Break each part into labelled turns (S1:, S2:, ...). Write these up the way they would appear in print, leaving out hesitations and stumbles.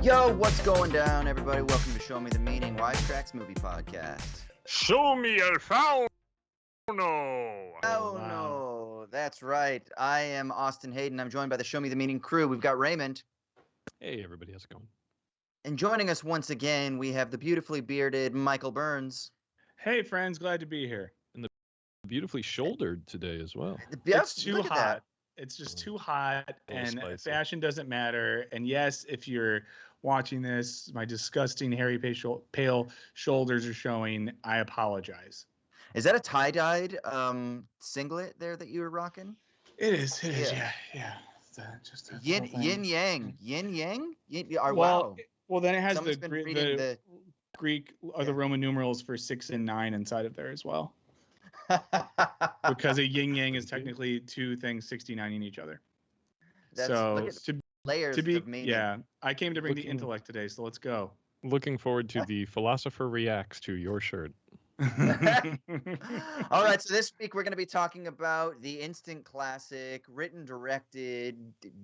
S1: Yo, what's going down, everybody? Welcome to Show Me the Meaning, Wisecrack's movie podcast.
S2: Show me el Fawn.
S1: Oh, no. That's right. I am Austin Hayden. I'm joined by the Show Me the Meaning crew. We've got Raymond.
S3: Hey, everybody. How's it going?
S1: And joining us once again, we have the beautifully bearded Michael Burns.
S4: Hey, friends. Glad to be here.
S3: And the beautifully shouldered today as well.
S1: Yep,
S4: It's too hot.
S1: that.
S4: It's just too hot, and
S3: spicy.
S4: fashion doesn't matter. And yes, if you're watching this, my disgusting hairy pale shoulders are showing. I apologize.
S1: Is that a tie-dyed singlet there that you were rocking?
S4: It is. It is.
S1: Yeah.
S4: Yeah. Just a
S1: Yin
S4: whole thing.
S1: yang. Yin yang?
S4: Well,
S1: wow.
S4: then it has
S1: Someone's
S4: the
S1: been reading the
S4: Greek or the Roman numerals for 6 and 9 inside of there as well. Because a yin yang is technically two things 69ing each other.
S1: Layers of meaning.
S4: Yeah, I came to bring the intellect today, so let's go.
S3: Looking forward to the philosopher reacts to your shirt.
S1: All right, so this week we're going to be talking about the instant classic, written, directed,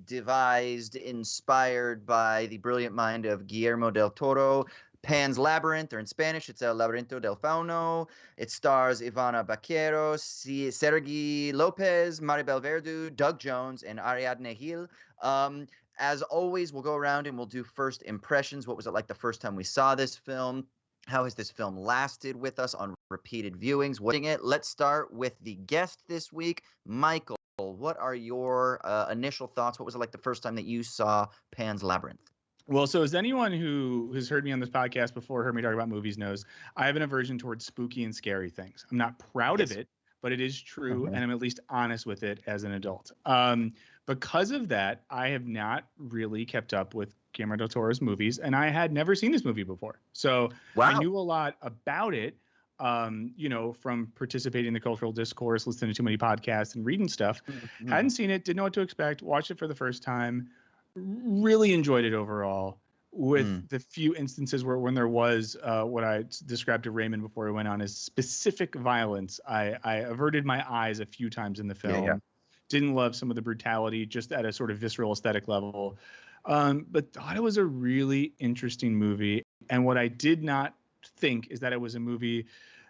S1: devised, inspired by the brilliant mind of Guillermo Del Toro, Pan's Labyrinth, or in Spanish, it's El Laberinto del Fauno. It stars Ivana Baquero, Sergi Lopez, Maribel Verdú, Doug Jones, and Ariadne Gil. As always, we'll go around and we'll do first impressions. What was it like the first time we saw this film? How has this film lasted with us on repeated viewings? Let's start with the guest this week, Michael. What are your initial thoughts? What was it like the first time that you saw Pan's Labyrinth?
S4: Well, so as anyone who has heard me on this podcast before, heard me talk about movies knows, I have an aversion towards spooky and scary things. I'm not proud of it, but it is true, and I'm at least honest with it as an adult. Because of that, I have not really kept up with Guillermo del Toro's movies, and I had never seen this movie before. So I knew a lot about it, from participating in the cultural discourse, listening to too many podcasts, and reading stuff. Hadn't seen it, didn't know what to expect, watched it for the first time, really enjoyed it overall, with the few instances where when there was what I described to Raymond before I went on as specific violence, I averted my eyes a few times in the film. Yeah. Didn't love some of the brutality, just at a sort of visceral aesthetic level. But thought it was a really interesting movie. And what I did not think is that it was a movie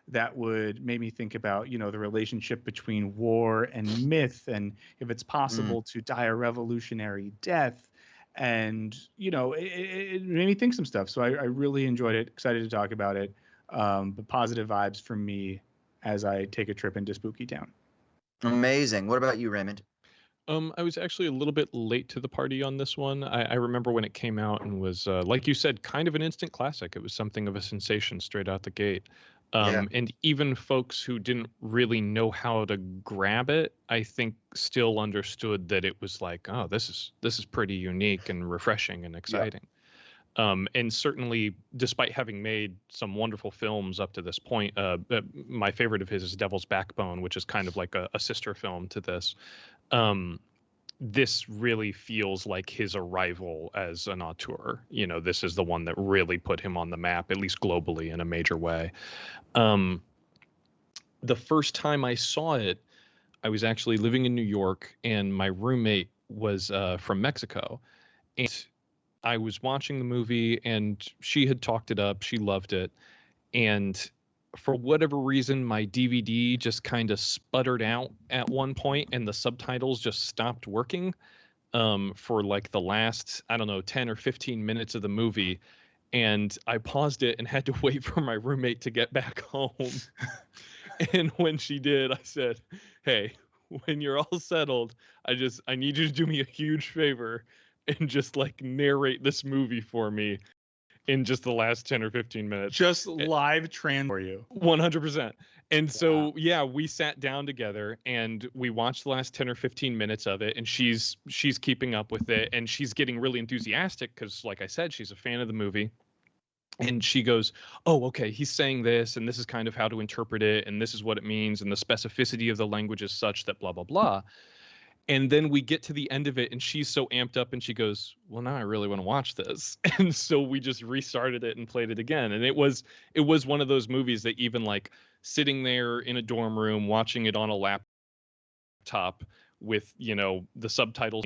S4: that would make me think about, the relationship between war and myth, and if it's possible to die a revolutionary death. And, it made me think some stuff. So I really enjoyed it. Excited to talk about it. But positive vibes from me as I take a trip into Spooky Town.
S1: Amazing. What about you, Raymond?
S3: I was actually a little bit late to the party on this one. I remember when it came out and was, like you said, kind of an instant classic. It was something of a sensation straight out the gate. And even folks who didn't really know how to grab it, I think still understood that it was like, oh, this is pretty unique and refreshing and exciting. And certainly, despite having made some wonderful films up to this point, my favorite of his is Devil's Backbone, which is kind of like a sister film to this. This really feels like his arrival as an auteur. This is the one that really put him on the map, at least globally, in a major way. The first time I saw it, I was actually living in New York, and my roommate was from Mexico. And I was watching the movie, and she had talked it up. She loved it. And for whatever reason, my DVD just kind of sputtered out at one point, and the subtitles just stopped working for like the last, 10 or 15 minutes of the movie. And I paused it and had to wait for my roommate to get back home. And when she did, I said, hey, when you're all settled, I need you to do me a huge favor and just like narrate this movie for me in just the last 10 or 15 minutes.
S4: Just live trans for you.
S3: 100%. And so, we sat down together and we watched the last 10 or 15 minutes of it, and she's keeping up with it, and she's getting really enthusiastic because, like I said, she's a fan of the movie. And she goes, oh, okay, he's saying this, and this is kind of how to interpret it, and this is what it means, and the specificity of the language is such that blah, blah, blah. And then we get to the end of it, and she's so amped up, and she goes, well, now I really want to watch this. And so we just restarted it and played it again. And it was one of those movies that even like sitting there in a dorm room, watching it on a laptop with, the subtitles,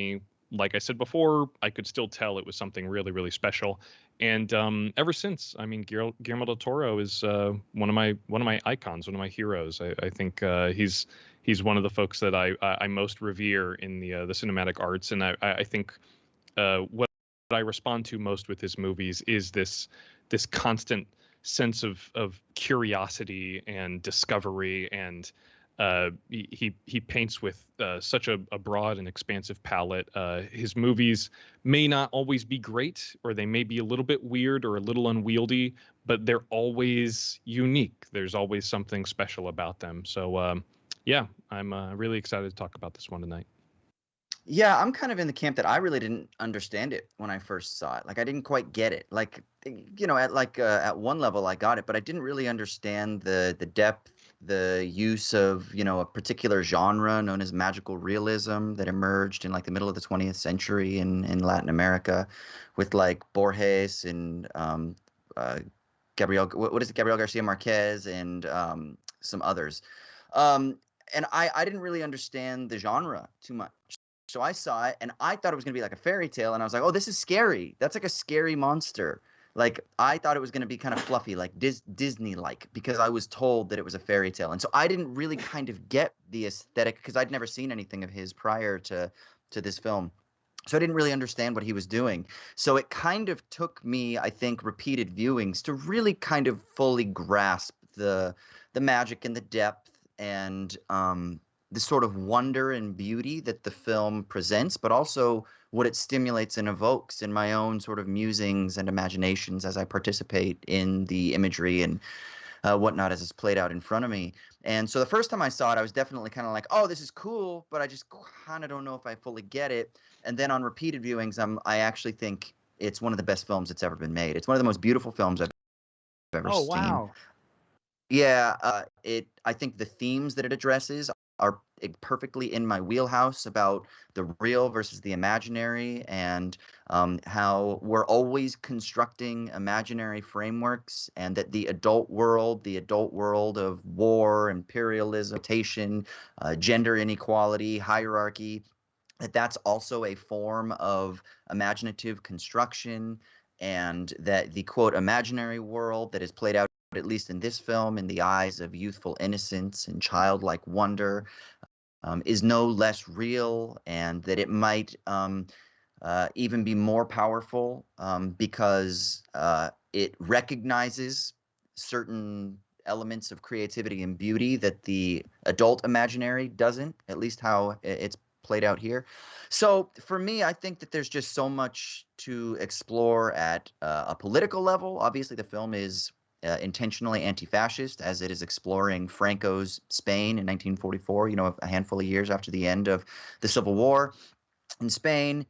S3: like I said before, I could still tell it was something really, really special. And ever since, I mean, Guillermo del Toro is one of my icons, one of my heroes. I think he's one of the folks that I most revere in the cinematic arts, and I think what I respond to most with his movies is this constant sense of curiosity and discovery, and he paints with such a broad and expansive palette. His movies may not always be great, or they may be a little bit weird or a little unwieldy, but they're always unique. There's always something special about them. So yeah, I'm really excited to talk about this one tonight.
S1: Yeah, I'm kind of in the camp that I really didn't understand it when I first saw it. Like, I didn't quite get it. Like, at one level I got it, but I didn't really understand the depth, the use of, a particular genre known as magical realism that emerged in like the middle of the 20th century in Latin America with like Borges and what is it? Gabriel Garcia Marquez and some others. And I didn't really understand the genre too much. So I saw it and I thought it was going to be like a fairy tale. And I was like, oh, this is scary. That's like a scary monster. Like, I thought it was going to be kind of fluffy, like Disney-like, because I was told that it was a fairy tale. And so I didn't really kind of get the aesthetic because I'd never seen anything of his prior to this film. So I didn't really understand what he was doing. So it kind of took me, I think, repeated viewings to really kind of fully grasp the magic and the depth and the sort of wonder and beauty that the film presents, but also what it stimulates and evokes in my own sort of musings and imaginations as I participate in the imagery and whatnot as it's played out in front of me. And so the first time I saw it, I was definitely kind of like, oh, this is cool, but I just kind of don't know if I fully get it. And then on repeated viewings, I actually think it's one of the best films that's ever been made. It's one of the most beautiful films I've ever
S4: Oh,
S1: seen.
S4: wow.
S1: Yeah, I think the themes that it addresses are perfectly in my wheelhouse about the real versus the imaginary, and how we're always constructing imaginary frameworks, and that the adult world of war, imperialism, gender inequality, hierarchy, that's also a form of imaginative construction, and that the quote imaginary world that is played out, at least in this film, in the eyes of youthful innocence and childlike wonder, is no less real, and that it might even be more powerful because it recognizes certain elements of creativity and beauty that the adult imaginary doesn't, at least how it's played out here. So for me, I think that there's just so much to explore at a political level. Obviously, the film is intentionally anti-fascist, as it is exploring Franco's Spain in 1944, a handful of years after the end of the Civil War in Spain.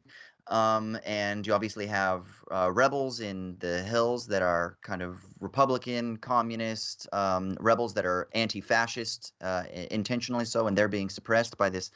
S1: And you obviously have rebels in the hills that are kind of Republican, communist, rebels that are anti-fascist, intentionally so, and they're being suppressed by this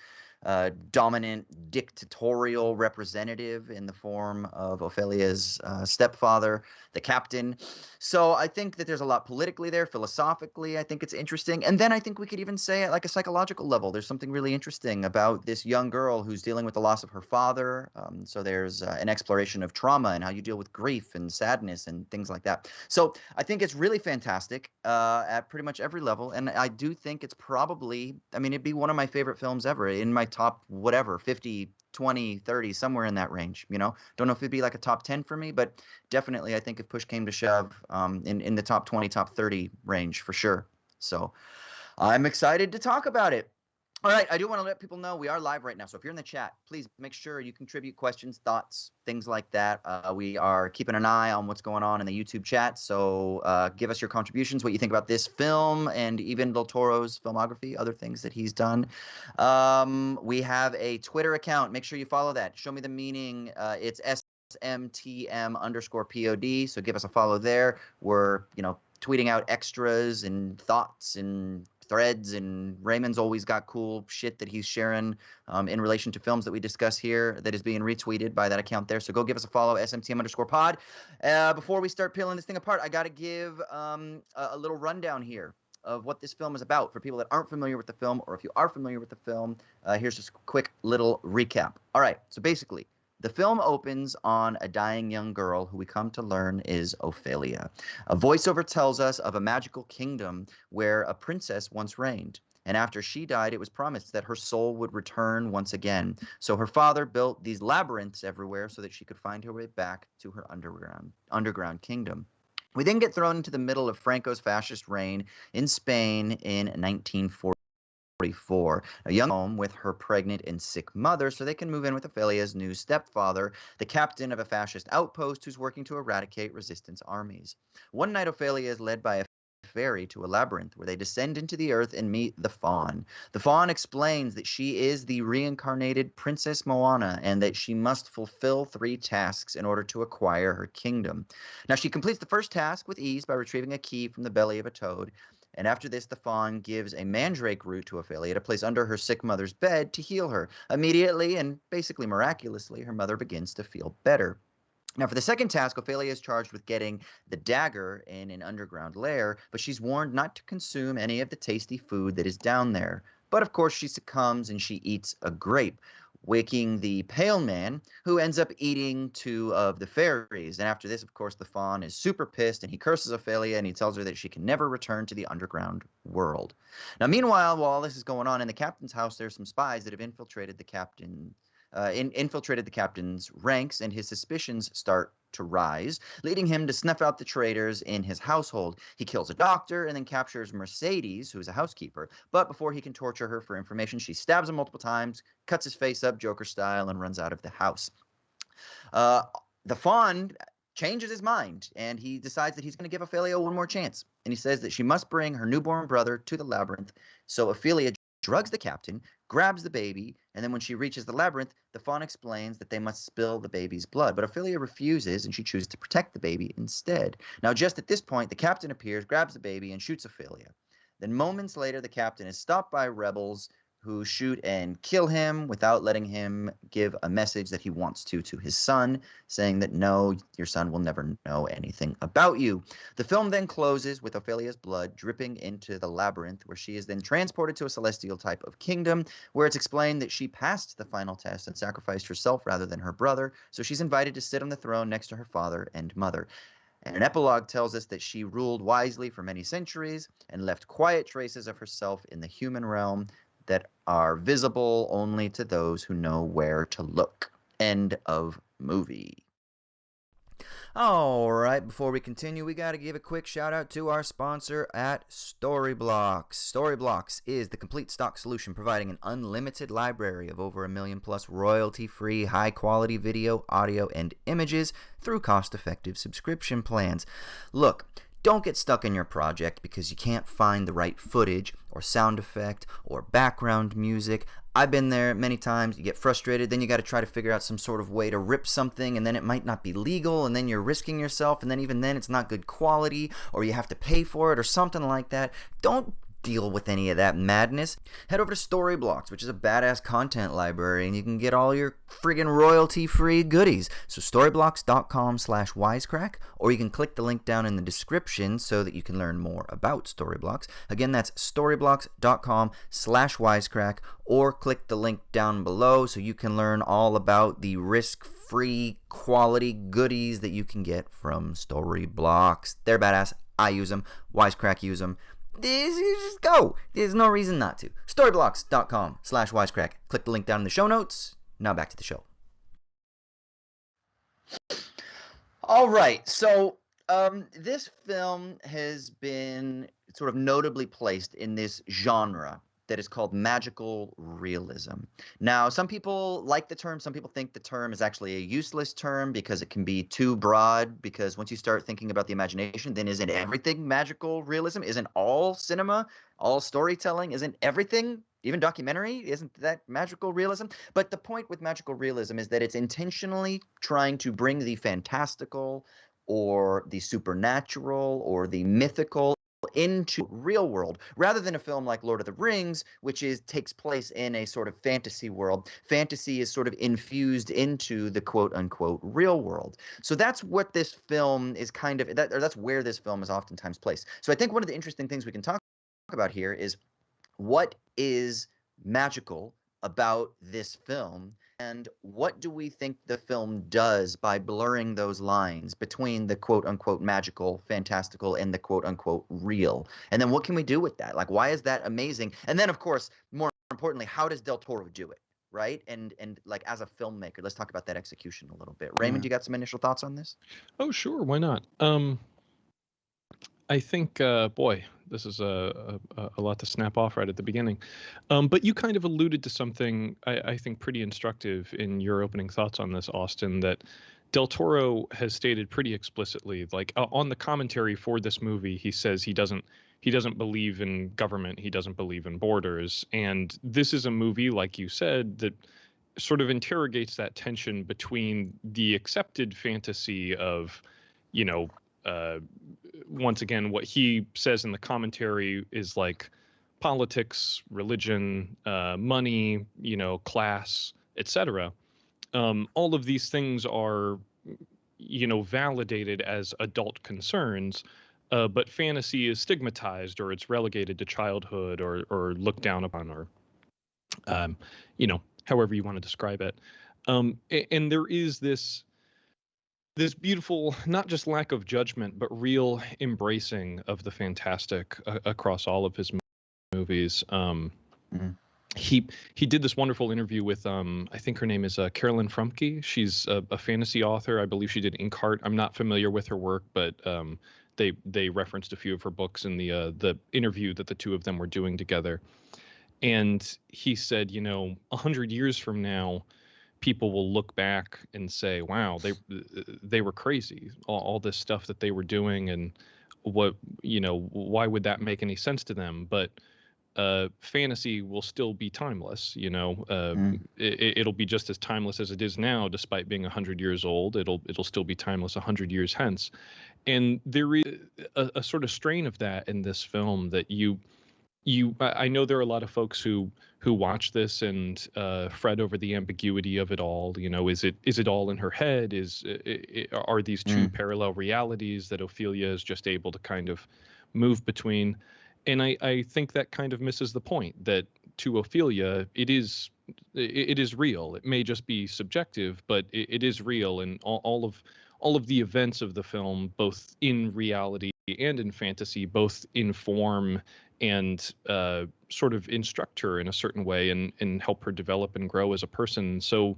S1: dominant dictatorial representative in the form of Ophelia's stepfather, the captain. So I think that there's a lot politically there, philosophically. I think it's interesting. And then I think we could even say at like a psychological level, there's something really interesting about this young girl who's dealing with the loss of her father. So there's an exploration of trauma and how you deal with grief and sadness and things like that. So I think it's really fantastic at pretty much every level. And I do think it's probably, I mean, it'd be one of my favorite films ever, in my top, whatever, 50, 20, 30, somewhere in that range, Don't know if it'd be like a top 10 for me, but definitely I think if push came to shove, in the top 20, top 30 range for sure. So I'm excited to talk about it. All right, I do want to let people know we are live right now. So if you're in the chat, please make sure you contribute questions, thoughts, things like that. We are keeping an eye on what's going on in the YouTube chat. So give us your contributions, what you think about this film, and even Del Toro's filmography, other things that he's done. We have a Twitter account. Make sure you follow that. Show me the meaning. It's SMTM_POD. So give us a follow there. We're, tweeting out extras and thoughts and threads, and Raymond's always got cool shit that he's sharing in relation to films that we discuss here that is being retweeted by that account there. So go give us a follow, SMTM_pod. Before we start peeling this thing apart, I got to give a little rundown here of what this film is about for people that aren't familiar with the film, or if you are familiar with the film, here's just a quick little recap. All right, so basically, The film opens on a dying young girl who we come to learn is Ophelia. A voiceover tells us of a magical kingdom where a princess once reigned. And after she died, it was promised that her soul would return once again. So her father built these labyrinths everywhere so that she could find her way back to her underground kingdom. We then get thrown into the middle of Franco's fascist reign in Spain in 1944. A young home with her pregnant and sick mother so they can move in with Ophelia's new stepfather, the captain of a fascist outpost who's working to eradicate resistance armies. One night, Ophelia is led by a fairy to a labyrinth where they descend into the earth and meet the Fawn. The Fawn explains that she is the reincarnated Princess Moana and that she must fulfill 3 tasks in order to acquire her kingdom. Now, she completes the first task with ease by retrieving a key from the belly of a toad. And after this, the Fawn gives a mandrake root to Ophelia to place under her sick mother's bed to heal her. Immediately and basically miraculously, her mother begins to feel better. Now, for the second task, Ophelia is charged with getting the dagger in an underground lair, but she's warned not to consume any of the tasty food that is down there. But of course, she succumbs and she eats a grape, waking the pale man, who ends up eating 2 of the fairies. And after this, of course, the Fawn is super pissed and he curses Ophelia and he tells her that she can never return to the underground world. Now, meanwhile, while all this is going on in the captain's house, there's some spies that have infiltrated the captain's ranks, and his suspicions start to rise, leading him to snuff out the traitors in his household. He kills a doctor and then captures Mercedes, who is a housekeeper. But before he can torture her for information, she stabs him multiple times, cuts his face up Joker style, and runs out of the house. The Fawn changes his mind, and he decides that he's going to give Ophelia one more chance. And he says that she must bring her newborn brother to the labyrinth. So Ophelia drugs the captain, grabs the baby, and then when she reaches the labyrinth, the Fawn explains that they must spill the baby's blood. But Ophelia refuses, and she chooses to protect the baby instead. Now, just at this point, the captain appears, grabs the baby, and shoots Ophelia. Then moments later, the captain is stopped by rebels who shoot and kill him without letting him give a message that he wants to his son, saying that no, your son will never know anything about you. The film then closes with Ophelia's blood dripping into the labyrinth, where she is then transported to a celestial type of kingdom, where it's explained that she passed the final test and sacrificed herself rather than her brother, so she's invited to sit on the throne next to her father and mother. And an epilogue tells us that she ruled wisely for many centuries and left quiet traces of herself in the human realm that are visible only to those who know where to look. End of movie. All right, before we continue, we got to give a quick shout out to our sponsor at Storyblocks. Storyblocks is the complete stock solution providing an unlimited library of over 1 million plus royalty-free, high-quality video, audio, and images through cost-effective subscription plans. Look, don't get stuck in your project because you can't find the right footage or sound effect or background music. I've been there many times. You get frustrated, then you got to try to figure out some sort of way to rip something, and then it might not be legal, and then you're risking yourself, and then even then it's not good quality, or you have to pay for it or something like that. Don't deal with any of that madness. Head over to Storyblocks, which is a badass content library, and you can get all your friggin' royalty-free goodies. So storyblocks.com/wisecrack, or you can click the link down in the description so that you can learn more about Storyblocks. Again, that's storyblocks.com/wisecrack, or click the link down below so you can learn all about the risk-free quality goodies that you can get from Storyblocks. They're badass. I use them. Wisecrack use them. Just go. There's no reason not to. Storyblocks.com/wisecrack. Click the link down in the show notes. Now back to the show. All right. So this film has been sort of notably placed in this genre that is called magical realism. Now, some people like the term. Some people think the term is actually a useless term because it can be too broad, because once you start thinking about the imagination, then isn't everything magical realism? Isn't all cinema, all storytelling, isn't everything, even documentary, isn't that magical realism? But the point with magical realism is that it's intentionally trying to bring the fantastical or the supernatural or the mythical into real world, rather than a film like Lord of the Rings, which takes place in a sort of fantasy world. Fantasy is sort of infused into the quote-unquote real world. So that's what this film is kind of, that's where this film is oftentimes placed. So I think one of the interesting things we can talk about here is what is magical about this film, and what do we think the film does by blurring those lines between the quote-unquote magical, fantastical, and the quote-unquote real? And then what can we do with that? Like, why is that amazing? And then, of course, more importantly, how does Del Toro do it, right? And like, as a filmmaker, let's talk about that execution a little bit. Raymond, you got some initial thoughts on this?
S3: Oh, sure. Why not? I think, boy, this is a lot to snap off right at the beginning. But you kind of alluded to something I think pretty instructive in your opening thoughts on this, Austin, that Del Toro has stated pretty explicitly, like on the commentary for this movie, he says he doesn't believe in government, he doesn't believe in borders, and this is a movie, like you said, that sort of interrogates that tension between the accepted fantasy of, you know, once again, what he says in the commentary is like politics, religion, money, you know, class, etc. All of these things are, you know, validated as adult concerns, but fantasy is stigmatized, or it's relegated to childhood, or looked down upon, or you know, however you want to describe it. And there is this beautiful, not just lack of judgment, but real embracing of the fantastic across all of his movies. He did this wonderful interview with I think her name is Carolyn Frumke. She's a fantasy author. I believe she did Inkheart. I'm not familiar with her work, but they referenced a few of her books in the interview that the two of them were doing together. And he said, you know, 100 years from now, people will look back and say, wow, they were crazy, all this stuff that they were doing, and what, you know, why would that make any sense to them? But fantasy will still be timeless, you know. It'll be just as timeless as it is now, despite being 100 years old. It'll still be timeless 100 years hence. And there is a sort of strain of that in this film that I know there are a lot of folks who watch this and fret over the ambiguity of it all. You know, is it all in her head? Are these two parallel realities that Ophelia is just able to kind of move between? And I think that kind of misses the point, that to Ophelia, it is real. It may just be subjective, but it is real, and all of the events of the film, both in reality and in fantasy, both inform and sort of instruct her in a certain way, and help her develop and grow as a person. So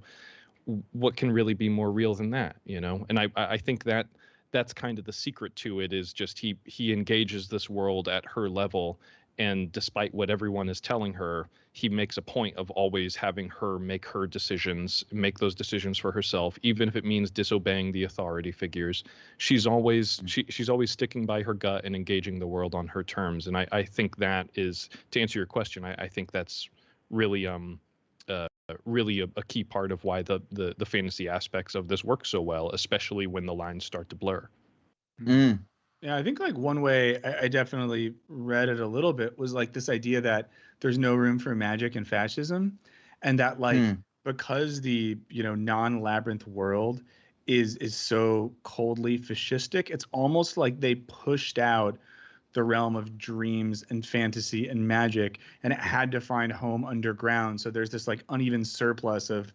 S3: what can really be more real than that, you know? And I think that's kind of the secret to it, is just he engages this world at her level, and despite what everyone is telling her, he makes a point of always having her make her decisions, make those decisions for herself, even if it means disobeying the authority figures. She's always she's always sticking by her gut and engaging the world on her terms. And I think that is, to answer your question, I think that's really really a key part of why the fantasy aspects of this work so well, especially when the lines start to blur.
S4: Yeah, I think like one way I definitely read it a little bit was like this idea that there's no room for magic and fascism, and that like because the, you know, non-Labyrinth world is so coldly fascistic, it's almost like they pushed out the realm of dreams and fantasy and magic, and it had to find home underground. So there's this like uneven surplus of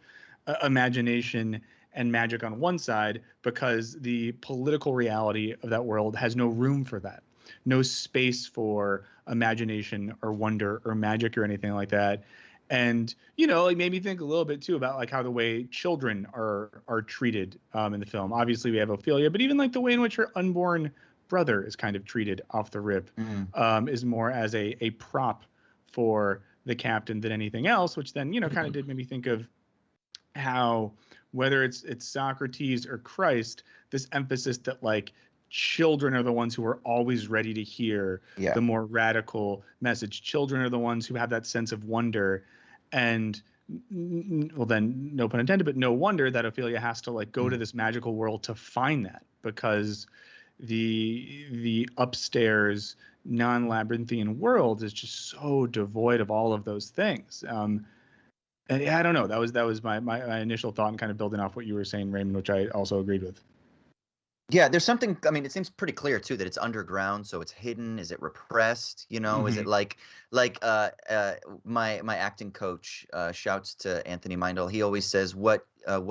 S4: imagination and magic on one side, because the political reality of that world has no room for that, no space for imagination or wonder or magic or anything like that. And, you know, it made me think a little bit too about like how the way children are treated in the film. Obviously we have Ophelia, but even like the way in which her unborn brother is kind of treated off the rip is more as a prop for the captain than anything else, which then, you know, kind of did make me think of how, whether it's Socrates or Christ, this emphasis that like children are the ones who are always ready to hear the more radical message. Children are the ones who have that sense of wonder. And well, then no pun intended, but no wonder that Ophelia has to like go to this magical world to find that, because the upstairs non-labyrinthian world is just so devoid of all of those things. And I don't know. That was my initial thought, and kind of building off what you were saying, Raymond, which I also agreed with.
S1: Yeah, there's something. I mean, it seems pretty clear too that it's underground, so it's hidden. Is it repressed? You know, is it my acting coach shouts to Anthony Mindel. He always says, what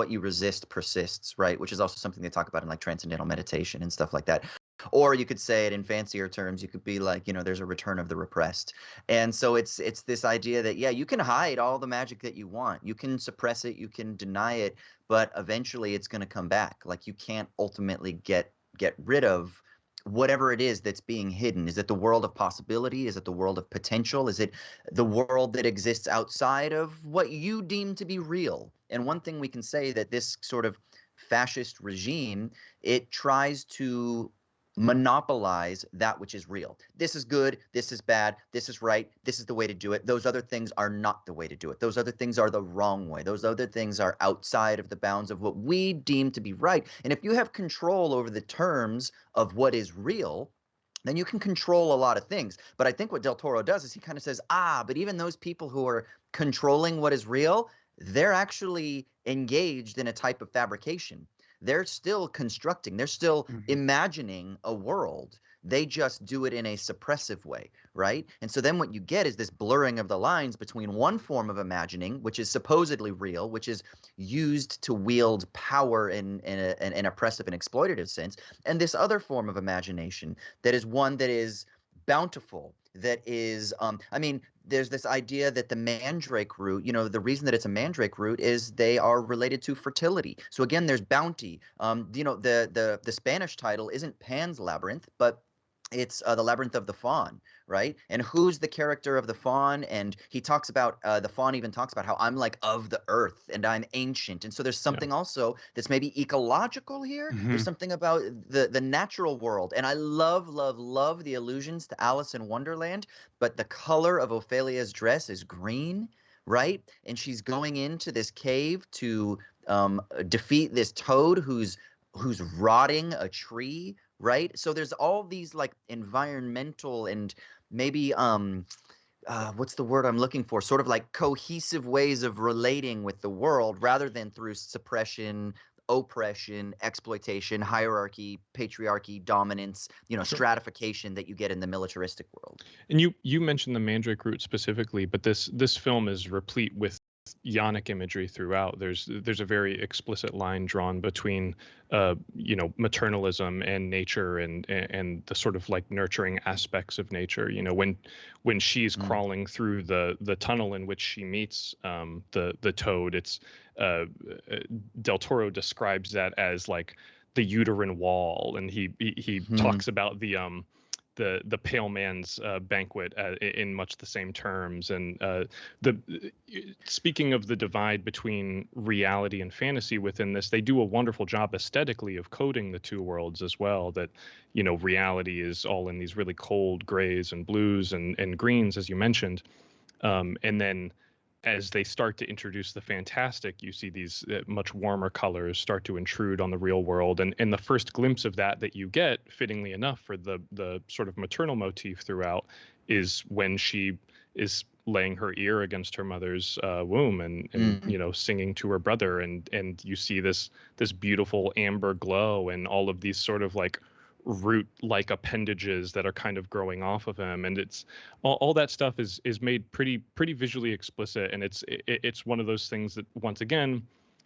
S1: you resist persists," right? Which is also something they talk about in like transcendental meditation and stuff like that. Or you could say it in fancier terms. You could be like, there's a return of the repressed. And so it's this idea that, yeah, you can hide all the magic that you want. You can suppress it, you can deny it, but eventually it's going to come back. Like you can't ultimately get rid of whatever it is that's being hidden. Is it the world of possibility? Is it the world of potential? Is it the world that exists outside of what you deem to be real? And one thing we can say that this sort of fascist regime, it tries to monopolize that which is real. This is good, this is bad, this is right, this is the way to do it. Those other things are not the way to do it. Those other things are the wrong way. Those other things are outside of the bounds of what we deem to be right. And if you have control over the terms of what is real, then you can control a lot of things. But I think what Del Toro does is he kind of says, but even those people who are controlling what is real, they're actually engaged in a type of fabrication. They're still constructing, they're still imagining a world. They just do it in a suppressive way, right? And so then what you get is this blurring of the lines between one form of imagining, which is supposedly real, which is used to wield power in an oppressive and exploitative sense, and this other form of imagination that is one that is bountiful, that is, there's this idea that the mandrake root, the reason that it's a mandrake root is they are related to fertility. So again, there's bounty. The Spanish title isn't Pan's Labyrinth, but it's the Labyrinth of the Fawn, right? And who's the character of the Fawn? And he talks about, the Fawn even talks about how I'm like of the earth and I'm ancient. And so there's something also that's maybe ecological here. There's something about the natural world. And I love, love, love the allusions to Alice in Wonderland, but the color of Ophelia's dress is green, right? And she's going into this cave to defeat this toad who's rotting a tree, right? So there's all these like environmental and maybe what's the word I'm looking for? Sort of like cohesive ways of relating with the world rather than through suppression, oppression, exploitation, hierarchy, patriarchy, dominance, stratification that you get in the militaristic world.
S3: And you mentioned the mandrake root specifically, but this film is replete with yonic imagery throughout. There's a very explicit line drawn between maternalism and nature and the sort of like nurturing aspects of nature. When she's crawling through the tunnel in which she meets the toad, it's Del Toro describes that as like the uterine wall, and he talks about the pale man's banquet in much the same terms. And speaking of the divide between reality and fantasy within this, they do a wonderful job aesthetically of coding the two worlds as well. That reality is all in these really cold grays and blues and greens, as you mentioned, and then as they start to introduce the fantastic, you see these much warmer colors start to intrude on the real world. And the first glimpse of that you get, fittingly enough, for the sort of maternal motif throughout is when she is laying her ear against her mother's womb and singing to her brother. And you see this beautiful amber glow and all of these sort of like root-like appendages that are kind of growing off of him, and it's all that stuff is made pretty visually explicit, and it's one of those things that once again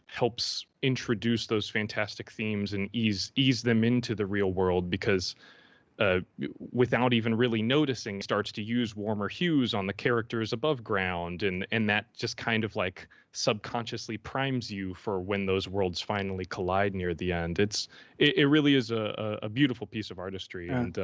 S3: helps introduce those fantastic themes and ease them into the real world, because without even really noticing, starts to use warmer hues on the characters above ground, and that just kind of like subconsciously primes you for when those worlds finally collide near the end. It really is a beautiful piece of artistry, and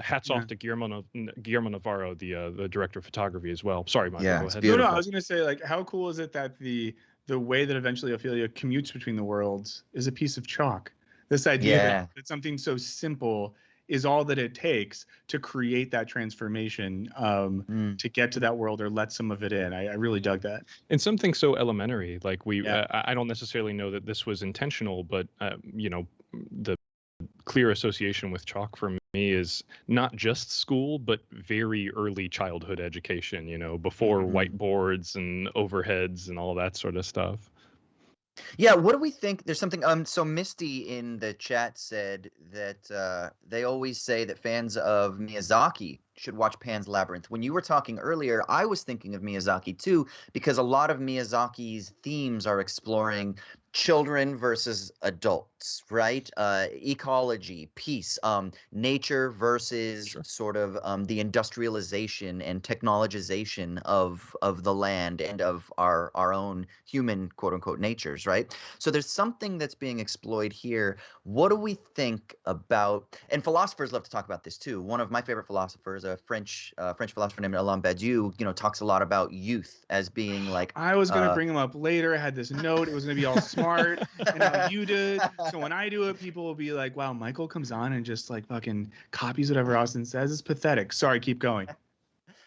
S3: hats off to Guillermo Navarro, the director of photography as well. Sorry, Michael, go ahead.
S4: No, I was going to say, like, how cool is it that the way that eventually Ophelia commutes between the worlds is a piece of chalk? This idea that something so simple is all that it takes to create that transformation, to get to that world or let some of it in. I really dug that.
S3: And something so elementary, like I don't necessarily know that this was intentional, but the clear association with chalk for me is not just school, but very early childhood education, before whiteboards and overheads and all that sort of stuff.
S1: Yeah, what do we think? There's something. So Misty in the chat said that they always say that fans of Miyazaki should watch Pan's Labyrinth. When you were talking earlier, I was thinking of Miyazaki too, because a lot of Miyazaki's themes are exploring children versus adults, right? Ecology, peace, nature versus
S3: Sure.
S1: sort of the industrialization and technologization of the land and of our own human quote unquote natures, right? So there's something that's being explored here. What do we think about? And philosophers love to talk about this too. One of my favorite philosophers, a French philosopher named Alain Badiou, talks a lot about youth as being like.
S4: I was gonna bring him up later. I had this note. It was gonna be all smart and how you did. So when I do it, people will be like, "Wow, Michael comes on and just like fucking copies whatever Austin says. It's pathetic." Sorry, keep going.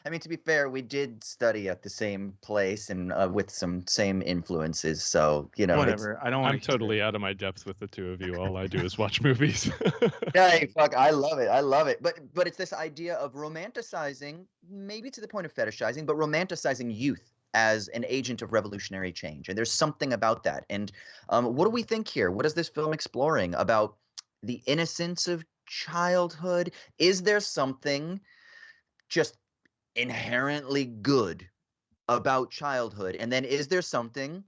S1: I mean, to be fair, we did study at the same place and with some same influences. So,
S4: Whatever. I don't want
S3: I'm totally out of my depth with the two of you. All I do is watch movies.
S1: Hey, fuck, I love it. I love it. But it's this idea of romanticizing, maybe to the point of fetishizing, but romanticizing youth as an agent of revolutionary change. And there's something about that. And what do we think here? What is this film exploring about the innocence of childhood? Is there something just inherently good about childhood? And then is there something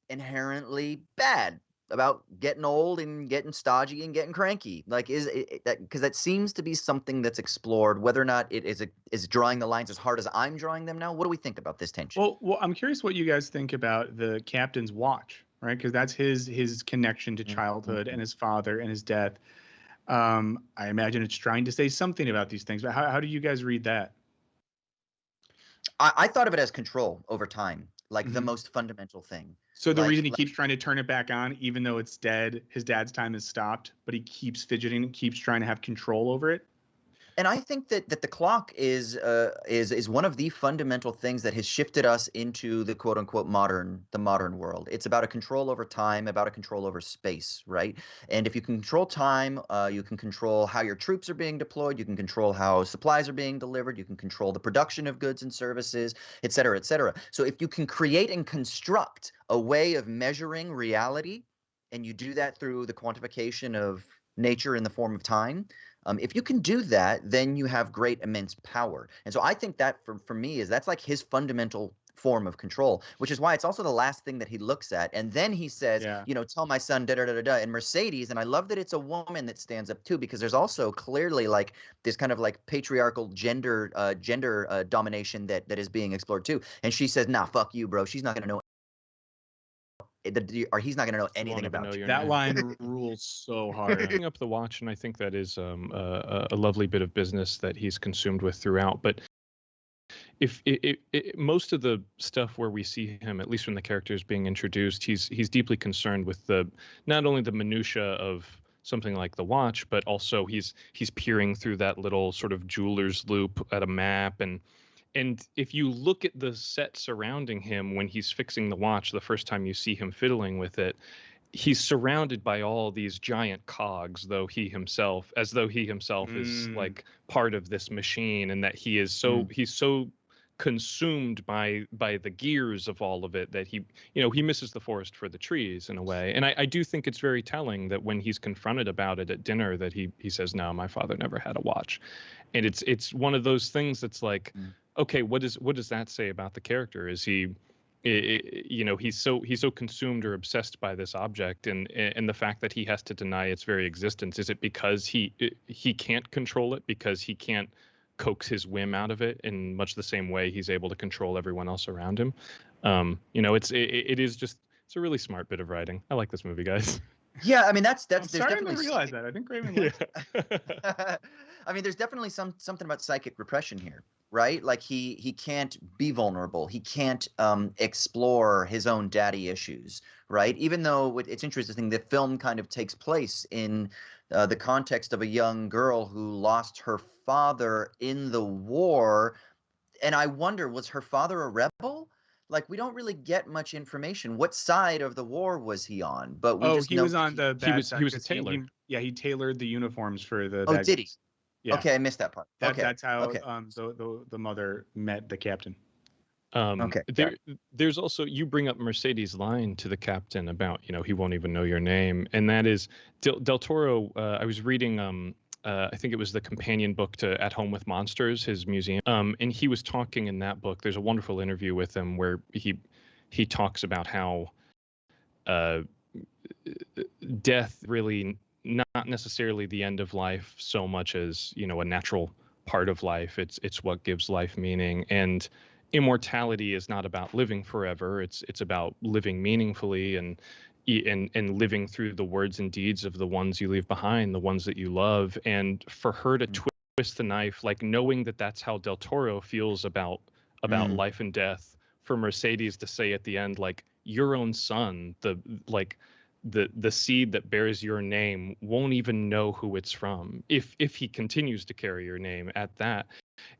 S1: inherently bad about getting old and getting stodgy and getting cranky? Like, is it that, because that seems to be something that's explored, whether or not it is drawing the lines as hard as I'm drawing them now. What do we think about this tension?
S4: Well, I'm curious what you guys think about the captain's watch, right? Because that's his connection to childhood and his father and his death. I imagine it's trying to say something about these things, but how do you guys read that?
S1: I thought of it as control over time, like the most fundamental thing.
S4: So the reason he keeps trying to turn it back on, even though it's dead, his dad's time has stopped, but he keeps fidgeting, keeps trying to have control over it.
S1: And I think that the clock is one of the fundamental things that has shifted us into the quote unquote modern world. It's about a control over time, about a control over space, right? And if you can control time, you can control how your troops are being deployed, you can control how supplies are being delivered, you can control the production of goods and services, et cetera, et cetera. So if you can create and construct a way of measuring reality, and you do that through the quantification of nature in the form of time, if you can do that, then you have great, immense power. And so I think that for me that's like his fundamental form of control, which is why it's also the last thing that he looks at. And then he says, tell my son, da da da da. And Mercedes, and I love that it's a woman that stands up too, because there's also clearly like this kind of like patriarchal gender domination that is being explored too. And she says, nah, fuck you, bro. She's not gonna know. Or he's not going to know anything about you.
S4: That line rules so hard.
S3: Picking up the watch, and I think that is a lovely bit of business that he's consumed with throughout. But if most of the stuff where we see him, at least when the character is being introduced, he's deeply concerned with not only the minutia of something like the watch, but also he's peering through that little sort of jeweler's loop at a map. And if you look at the set surrounding him when he's fixing the watch, the first time you see him fiddling with it, he's surrounded by all these giant cogs, as though he himself is like part of this machine, and that he's so consumed by the gears of all of it that he misses the forest for the trees in a way. And I do think it's very telling that when he's confronted about it at dinner, that he says, no, my father never had a watch. And it's one of those things that's like, okay, what does that say about the character? Is he's so consumed or obsessed by this object, and the fact that he has to deny its very existence? Is it because he can't control it, because he can't coax his whim out of it in much the same way he's able to control everyone else around him? It's a really smart bit of writing. I like this movie, guys.
S1: Yeah, I mean that's
S4: I'm starting to realize that. I think Raymond likes it.
S1: I mean, there's definitely something about psychic repression here, right? Like he can't be vulnerable. He can't explore his own daddy issues, right? Even though it's interesting, the film kind of takes place in the context of a young girl who lost her father in the war. And I wonder, was her father a rebel? Like, we don't really get much information. What side of the war was he on? But we just
S4: he was on the bad side.
S3: He was a tailor.
S4: He tailored the uniforms for the.
S1: Oh, did he?
S4: Yeah.
S1: Okay, I missed that part.
S4: That's how the mother met the captain.
S1: Okay.
S3: There's also, you bring up Mercedes' line to the captain about, he won't even know your name, and that is Del Toro. I was reading, I think it was the companion book to At Home with Monsters, his museum, and he was talking in that book. There's a wonderful interview with him where he talks about how death really not necessarily the end of life so much as a natural part of life. It's what gives life meaning, and immortality is not about living forever. It's about living meaningfully and living through the words and deeds of the ones you leave behind, the ones that you love. And for her to twist the knife, like knowing that that's how Del Toro feels about life and death, for Mercedes to say at the end, like, your own son, the seed that bears your name won't even know who it's from if he continues to carry your name at that.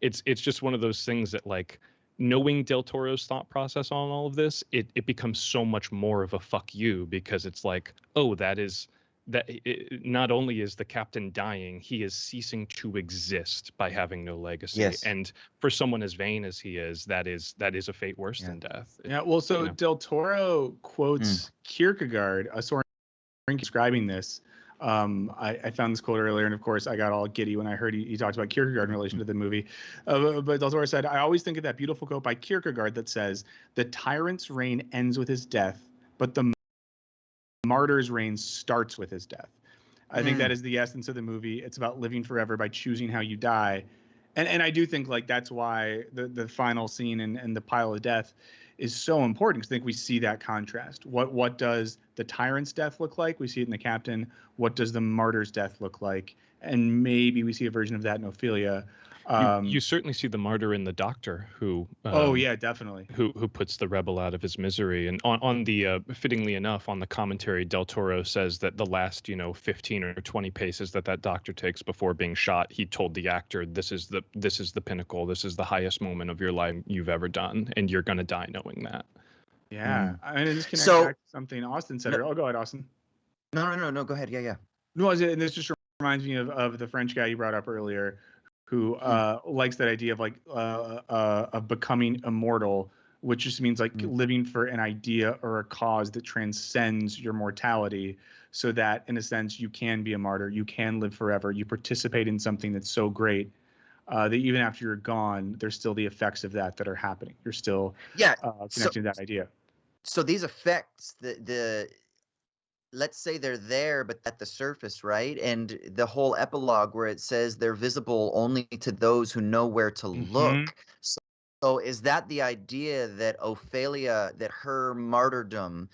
S3: It's just one of those things that, like, knowing Del Toro's thought process on all of this, it becomes so much more of a fuck you, because it's like, oh, not only is the captain dying, he is ceasing to exist by having no legacy.
S1: Yes.
S3: And for someone as vain as he is, that is a fate worse than death.
S4: Yeah, well, so Del Toro quotes Kierkegaard, a Soren describing this. I found this quote earlier, and of course I got all giddy when I heard he talked about Kierkegaard in relation to the movie. But Del Toro said, I always think of that beautiful quote by Kierkegaard that says, "The tyrant's reign ends with his death, but the martyr's reign starts with his death." I think that is the essence of the movie. It's about living forever by choosing how you die. And I do think, like, that's why the final scene and the pile of death is so important, because I think we see that contrast. What does the tyrant's death look like? We see it in the captain. What does the martyr's death look like? And maybe we see a version of that in Ophelia.
S3: You certainly see the martyr in the doctor who
S4: oh yeah, definitely,
S3: who puts the rebel out of his misery. And on the fittingly enough, on the commentary, Del Toro says that the last 15 or 20 paces that doctor takes before being shot, he told the actor, this is the pinnacle, this is the highest moment of your life you've ever done, and you're gonna die knowing that.
S4: Yeah. And this connects back to something Austin said. Oh, go ahead, Austin.
S1: No, go ahead. Yeah.
S4: No, and this just reminds me of the French guy you brought up earlier, who likes that idea of, like, of becoming immortal, which just means, like, living for an idea or a cause that transcends your mortality, so that in a sense you can be a martyr, you can live forever, you participate in something that's so great that even after you're gone, there's still the effects of that are happening. You're still connecting to that idea.
S1: So these effects, let's say they're there, but at the surface, right? And the whole epilogue where it says they're visible only to those who know where to look. So is that the idea that Ophelia, that her martyrdom,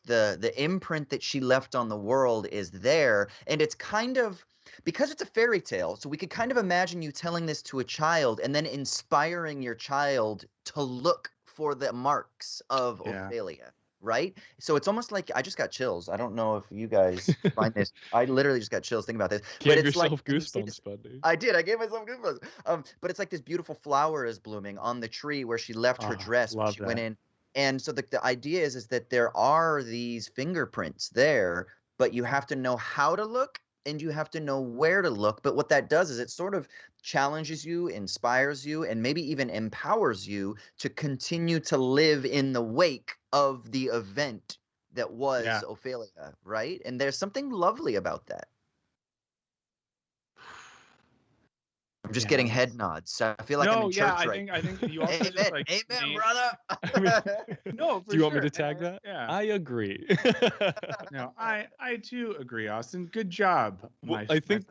S1: the imprint that she left on the world is there? And it's kind of, because it's a fairy tale, so we could kind of imagine you telling this to a child and then inspiring your child to look for the marks of Ophelia. Right? So it's almost like, I just got chills. I don't know if you guys find this. I literally just got chills thinking about this.
S3: Give yourself goosebumps, buddy.
S1: I did. I gave myself goosebumps. But it's like this beautiful flower is blooming on the tree where she left her dress when she went in. And so the idea is that there are these fingerprints there, but you have to know how to look and you have to know where to look. But what that does is it sort of challenges you, inspires you, and maybe even empowers you to continue to live in the wake of the event that was Ophelia, right? And there's something lovely about that. I'm just getting head nods. So I feel like I'm in church
S4: I think you also
S1: Amen.
S4: just, like,
S1: Amen, brother.
S4: No,
S3: do you want me to tag that?
S4: Yeah,
S3: I agree.
S4: No, I too agree, Austin. Good job.
S3: I think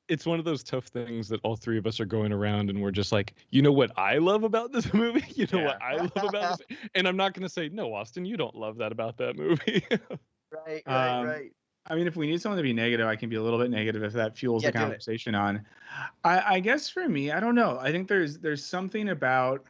S3: it's one of those tough things that all three of us are going around and we're just like, you know what I love about this movie? You know what I love about this? And I'm not going to say, no, Austin, you don't love that about that movie.
S1: Right.
S4: I mean, if we need someone to be negative, I can be a little bit negative if that fuels the conversation on. I guess for me, I don't know. I think there's something about.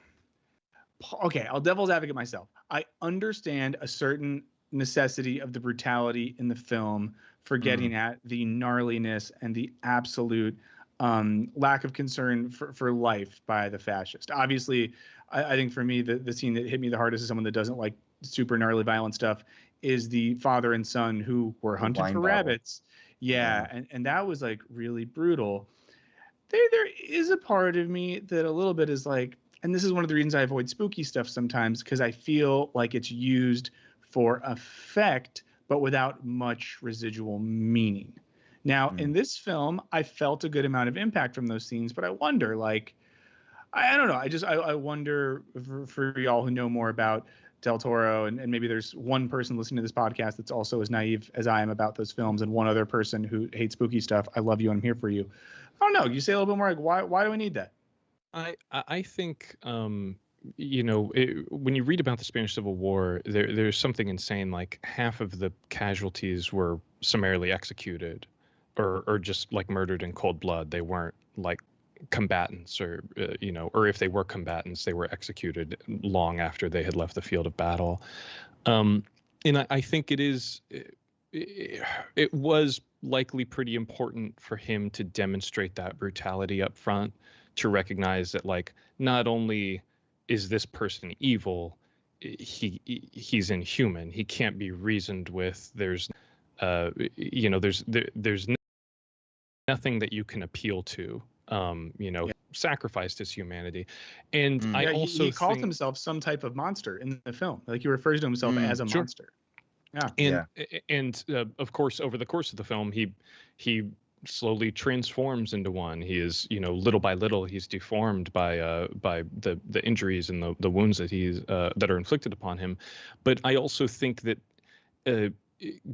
S4: Okay, I'll devil's advocate myself. I understand a certain necessity of the brutality in the film for getting at the gnarliness and the absolute lack of concern for life by the fascist. Obviously, I think for me, the scene that hit me the hardest as someone that doesn't like super gnarly violent stuff is the father and son who were hunted for rabbits. And that was, like, really brutal. There is a part of me that a little bit is like, and this is one of the reasons I avoid spooky stuff sometimes, because I feel like it's used for effect, but without much residual meaning. Now, in this film, I felt a good amount of impact from those scenes, but I wonder, like, I don't know. I wonder for y'all who know more about Del Toro, and maybe there's one person listening to this podcast that's also as naive as I am about those films, and one other person who hates spooky stuff. I love you, and I'm here for you. I don't know. You say a little bit more, like, why do we need that?
S3: I think when you read about the Spanish Civil War, there's something insane. Like half of the casualties were summarily executed, or just like murdered in cold blood. They weren't like combatants, or or if they were combatants, they were executed long after they had left the field of battle. And I think it was likely pretty important for him to demonstrate that brutality up front, to recognize that, like, not only is this person evil, he's inhuman. He can't be reasoned with. There's there's nothing that you can appeal to. Sacrificed his humanity. And I also
S4: he calls
S3: think
S4: himself some type of monster in the film. Like, he refers to himself as a monster.
S3: And of course, over the course of the film, he slowly transforms into one. He is, little by little, he's deformed by the injuries and the wounds that are inflicted upon him. But I also think that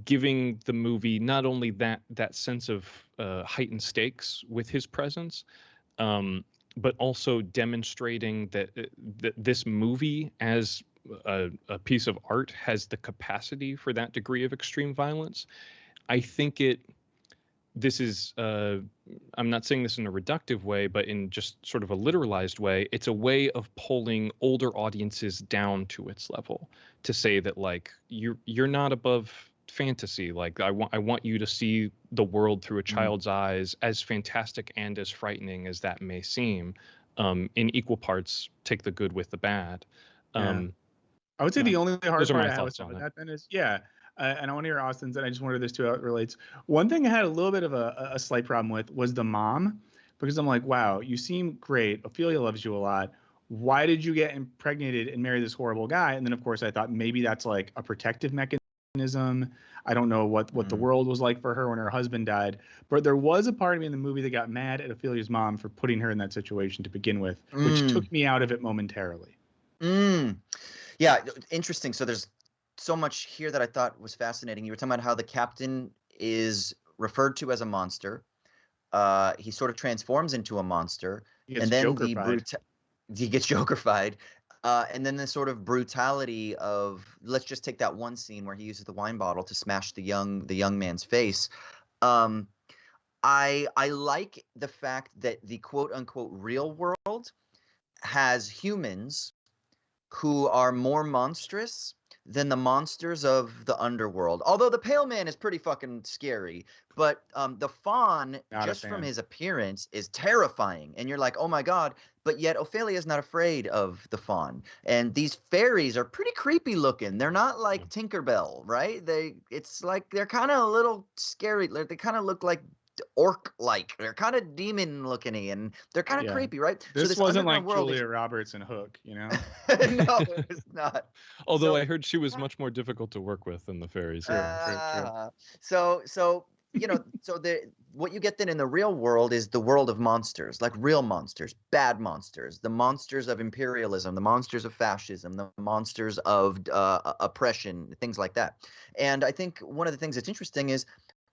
S3: giving the movie not only that sense of heightened stakes with his presence, but also demonstrating that this movie as a piece of art has the capacity for that degree of extreme violence. I think this is, I'm not saying this in a reductive way, but in just sort of a literalized way, it's a way of pulling older audiences down to its level, to say that, like, you're not above fantasy. Like, I want you to see the world through a child's eyes, as fantastic and as frightening as that may seem. In equal parts, take the good with the bad.
S4: I would say the only hard part I have with that then is, and I want to hear Austin's, and I just wonder this too how it relates. One thing I had a little bit of a slight problem with was the mom, because I'm like, wow, you seem great. Ophelia loves you a lot. Why did you get impregnated and marry this horrible guy? And then, of course, I thought maybe that's like a protective mechanism. I don't know what the world was like for her when her husband died. But there was a part of me in the movie that got mad at Ophelia's mom for putting her in that situation to begin with, which took me out of it momentarily.
S1: Yeah, interesting. So there's so much here that I thought was fascinating. You were talking about how the captain is referred to as a monster. He sort of transforms into a monster, and then he gets Joker-fied. And then the sort of brutality of, let's just take that one scene where he uses the wine bottle to smash the young man's face. I like the fact that the quote unquote real world has humans who are more monstrous than the monsters of the underworld. Although the Pale Man is pretty fucking scary, but the Fawn, just from his appearance, is terrifying. And you're like, oh my God. But yet Ophelia's not afraid of the Fawn. And these fairies are pretty creepy looking. They're not like Tinkerbell, right? It's like they're kind of a little scary. They kind of look like orc-like. They're kind of demon-looking, and they're kind of creepy, right?
S4: This wasn't like Julia Roberts and Hook,
S1: No, it was not.
S3: Although I heard she was much more difficult to work with than the fairies.
S4: True.
S1: So what you get then in the real world is the world of monsters, like real monsters, bad monsters, the monsters of imperialism, the monsters of fascism, the monsters of oppression, things like that. And I think one of the things that's interesting is,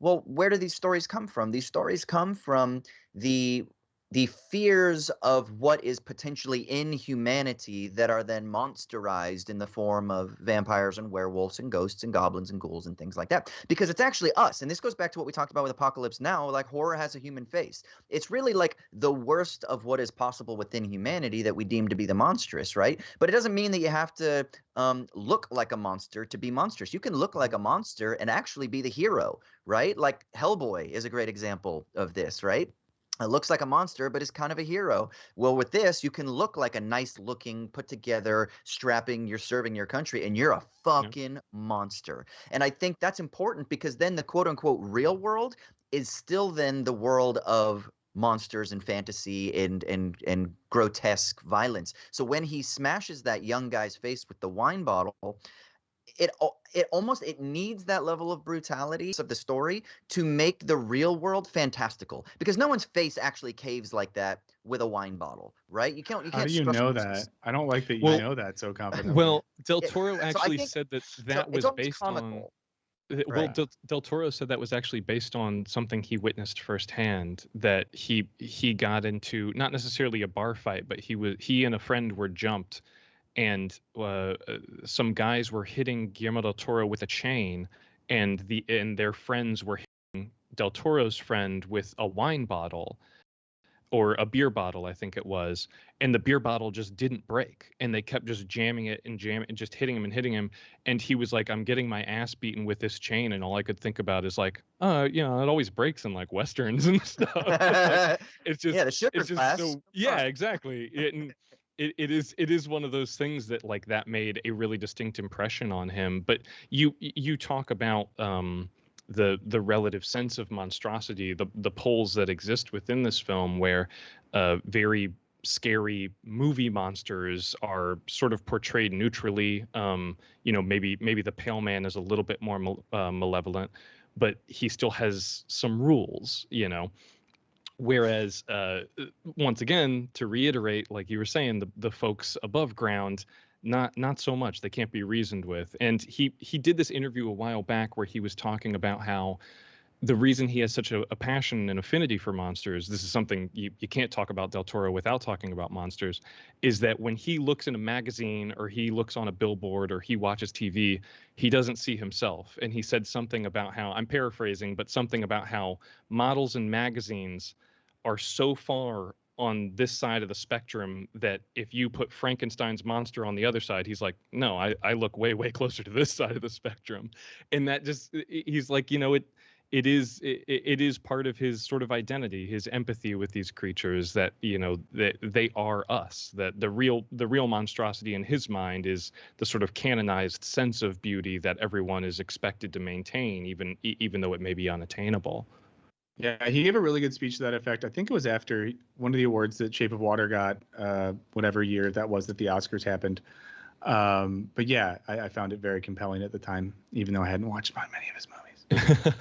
S1: well, where do these stories come from? These stories come from the fears of what is potentially in humanity that are then monsterized in the form of vampires and werewolves and ghosts and goblins and ghouls and things like that. Because it's actually us. And this goes back to what we talked about with Apocalypse Now. Like, horror has a human face. It's really like the worst of what is possible within humanity that we deem to be the monstrous, right? But it doesn't mean that you have to look like a monster to be monstrous. You can look like a monster and actually be the hero, right? Like Hellboy is a great example of this, right? It looks like a monster, but is kind of a hero. Well, with this, you can look like a nice-looking, put-together, you're serving your country, and you're a fucking monster. And I think that's important, because then the quote-unquote real world is still then the world of monsters and fantasy and grotesque violence. So when he smashes that young guy's face with the wine bottle, it needs that level of brutality of the story to make the real world fantastical, because no one's face actually caves like that with a wine bottle, right? You can't
S4: How do you know that? I don't like that you
S3: Well,
S4: know that so confidently.
S3: Well, Del
S1: It-
S3: Toro
S1: so I
S3: actually
S1: think
S3: said that
S1: so it's
S3: was
S1: almost
S3: based on.
S1: comical.
S3: Well,
S1: Right.
S3: Del Toro said that was actually based on something he witnessed firsthand. That he got into not necessarily a bar fight, but he and a friend were jumped, and some guys were hitting Guillermo del Toro with a chain, and their friends were hitting Del Toro's friend with a wine bottle or a beer bottle, I think it was, and the beer bottle just didn't break, and they kept just jamming it and just hitting him and hitting him, and he was like, "I'm getting my ass beaten with this chain," and all I could think about is like, you know, it always breaks in like westerns and stuff. Like,
S1: Yeah, the sugar
S3: it's just
S1: glass.
S3: so yeah, exactly. It is one of those things that like that made a really distinct impression on him. But you talk about the relative sense of monstrosity, the poles that exist within this film, where very scary movie monsters are sort of portrayed neutrally. You know, maybe the Pale Man is a little bit more malevolent, but he still has some rules. You know, whereas once again, to reiterate, like you were saying, the folks above ground, not so much. They can't be reasoned with. And he did this interview a while back where he was talking about how the reason he has such a passion and affinity for monsters, this is something you can't talk about Del Toro without talking about monsters, is that when he looks in a magazine or he looks on a billboard or he watches TV, he doesn't see himself. And he said something about how, I'm paraphrasing, but something about how models in magazines are so far on this side of the spectrum that if you put Frankenstein's monster on the other side, he's like, no, I look way closer to this side of the spectrum. And that just, he's like, you know, it is part of his sort of identity, his empathy with these creatures, that, you know, that they are us, that the real monstrosity in his mind is the sort of canonized sense of beauty that everyone is expected to maintain, even though it may be unattainable.
S4: Yeah, he gave a really good speech to that effect. I think it was after one of the awards that Shape of Water got, whatever year that was that the Oscars happened. But yeah, I found it very compelling at the time, even though I hadn't watched many of his movies.
S1: Yeah.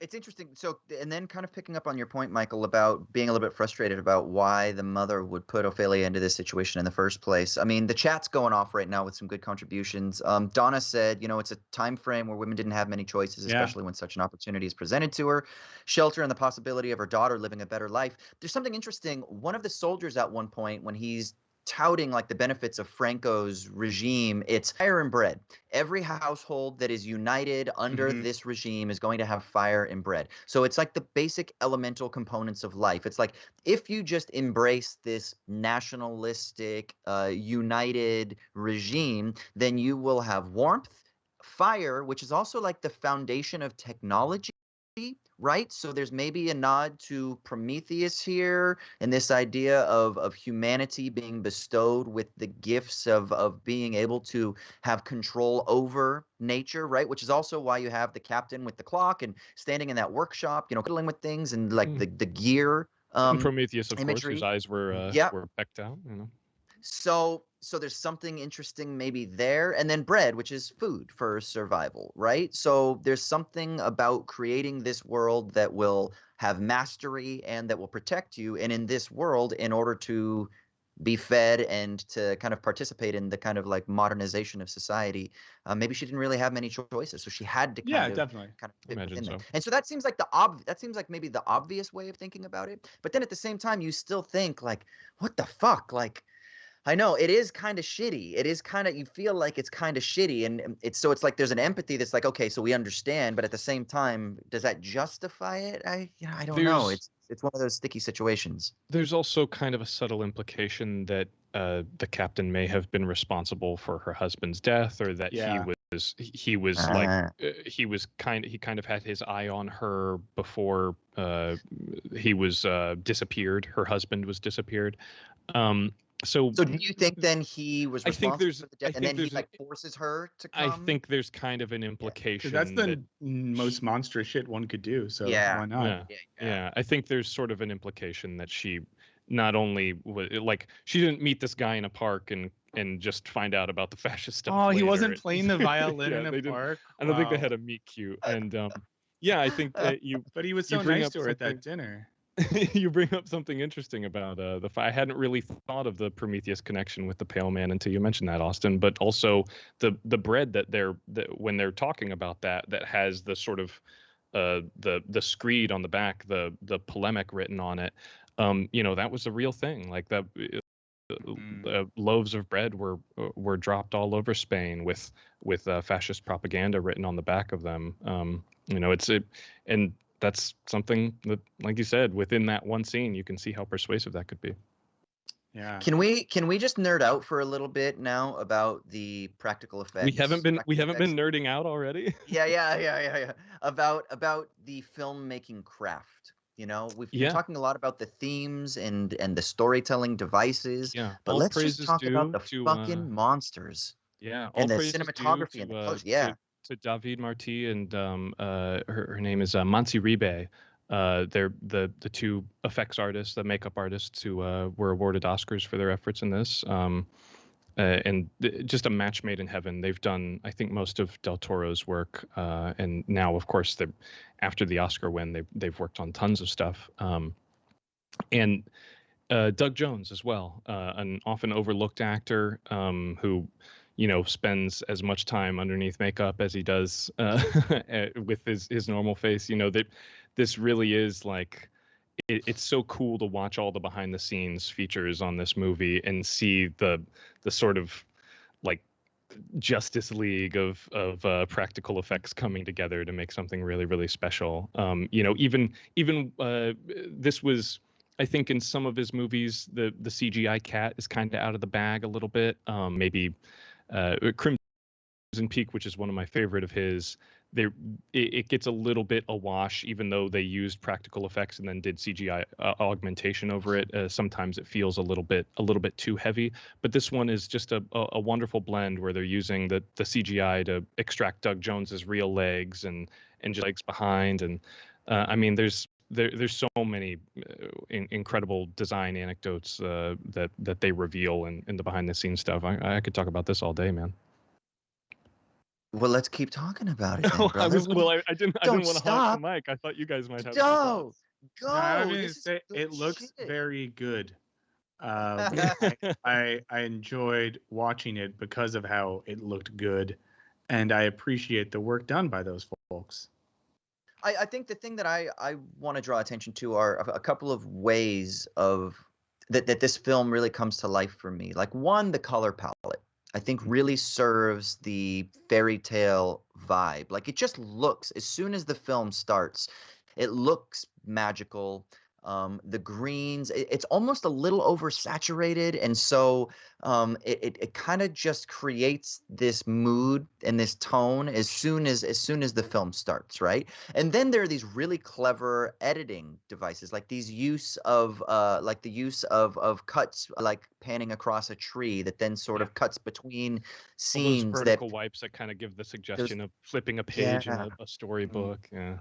S1: It's interesting. So, and then kind of picking up on your point, Michael, about being a little bit frustrated about why the mother would put Ophelia into this situation in the first place. I mean, the chat's going off right now with some good contributions. Donna said, you know, it's a time frame where women didn't have many choices,
S4: Yeah.
S1: especially when such an opportunity is presented to her. Shelter and the possibility of her daughter living a better life. There's something interesting. One of the soldiers at one point, when he's touting like the benefits of Franco's regime, it's fire and bread. Every household that is united under this regime is going to have fire and bread. So it's like the basic elemental components of life. It's like if you just embrace this nationalistic, united regime, then you will have warmth, fire, which is also like the foundation of technology. Right? So there's maybe a nod to Prometheus here and this idea of humanity being bestowed with the gifts of being able to have control over nature, right? Which is also why you have the captain with the clock and standing in that workshop, you know, fiddling with things and like the gear
S3: And Prometheus, of course,
S1: imagery.
S3: whose eyes were pecked out, you know.
S1: So there's something interesting maybe there. And then bread, which is food for survival, right? So there's something about creating this world that will have mastery and that will protect you. And in this world, in order to be fed and to kind of participate in the kind of like modernization of society, maybe she didn't really have many choices, so she had to
S4: Definitely
S1: kind of fit
S3: Imagine
S1: within
S3: so.
S1: that. And so that seems like that seems like maybe the obvious way of thinking about it. But then at the same time, you still think like, what the fuck, like. I know it is kind of shitty. It is kind of, you feel like it's kind of shitty, and it's like there's an empathy that's like, okay, so we understand, but at the same time, does that justify it? I don't know. It's one of those sticky situations.
S3: There's also kind of a subtle implication that the captain may have been responsible for her husband's death, or that he kind of had his eye on her before he was disappeared. Her husband was disappeared. So
S1: So do you think then he was
S3: I think
S1: responsible
S3: there's
S1: for the
S3: I
S1: death, and
S3: think
S1: then he
S3: there's
S1: like forces her to
S3: I
S1: come?
S3: think there's kind of an
S1: Yeah.
S3: implication
S4: Because that's the
S3: that
S4: most monstrous shit one could do. So
S1: Yeah.
S4: why not?
S3: yeah, I think there's sort of an implication that she not only like she didn't meet this guy in a park and just find out about the fascist stuff
S4: Oh, he
S3: later.
S4: wasn't playing the violin
S3: Yeah,
S4: in a
S3: they didn't.
S4: park.
S3: I don't think they
S4: Wow.
S3: had a meet cute. And yeah, I think you
S4: But he was
S3: you
S4: so
S3: bring
S4: nice
S3: up
S4: to her at
S3: something
S4: that dinner.
S3: you bring up something interesting about I hadn't really thought of the Prometheus connection with the Pale Man until you mentioned that, Austin. But also the bread that when they're talking about that has the sort of the screed on the back, the polemic written on it. That was a real thing. Like that, loaves of bread were dropped all over Spain with fascist propaganda written on the back of them. And that's something that, like you said, within that one scene, you can see how persuasive that could be.
S4: Yeah.
S1: Can we just nerd out for a little bit now about the practical effects?
S3: We haven't been
S1: effects?
S3: nerding out already.
S1: Yeah. About the filmmaking craft. You know, we've been talking a lot about the themes and the storytelling devices.
S3: Yeah,
S1: But
S3: all
S1: let's just
S3: praises
S1: talk about
S3: due
S1: the
S3: to
S1: fucking monsters
S3: yeah, all
S1: and the
S3: praises due
S1: cinematography and the close. Yeah.
S3: to David Martí and her name is Mansi Ribe. They're the two effects artists, the makeup artists who were awarded Oscars for their efforts in this. Just a match made in heaven. They've done, I think, most of Del Toro's work, and now, of course, after the Oscar win, they've worked on tons of stuff. And Doug Jones as well, an often overlooked actor who, spends as much time underneath makeup as he does with his normal face. That this really is like it's so cool to watch all the behind the scenes features on this movie and see the sort of like Justice League of practical effects coming together to make something really, really special. Even this was, I think, in some of his movies, the CGI cat is kind of out of the bag a little bit. Maybe Crimson Peak, which is one of my favorite of his, it gets a little bit awash, even though they used practical effects and then did CGI augmentation over it. Sometimes it feels a little bit too heavy, but this one is just a wonderful blend where they're using the CGI to extract Doug Jones's real legs and just legs behind, and I mean, there's so many incredible design anecdotes that they reveal in the behind the scenes stuff. I could talk about this all day, man.
S1: Well, let's keep talking about it then, brother.
S3: I didn't want to hog the mic. I thought you guys might have some thoughts.
S1: Go.
S4: I mean,
S1: This is
S4: it looks
S1: shit.
S4: very good. I enjoyed watching it because of how it looked good, and I appreciate the work done by those folks.
S1: I think the thing that I want to draw attention to are a couple of ways of that this film really comes to life for me. Like, one, the color palette, I think, really serves the fairy tale vibe. Like, it just looks, as soon as the film starts, it looks magical. The greens, it's almost a little oversaturated, and so it kind of just creates this mood and this tone as soon as the film starts, right? And then there are these really clever editing devices, like these use of like the use of cuts, like panning across a tree that then sort of cuts between scenes.
S3: All those vertical wipes that kind of give the suggestion of flipping a page in a storybook. Yeah.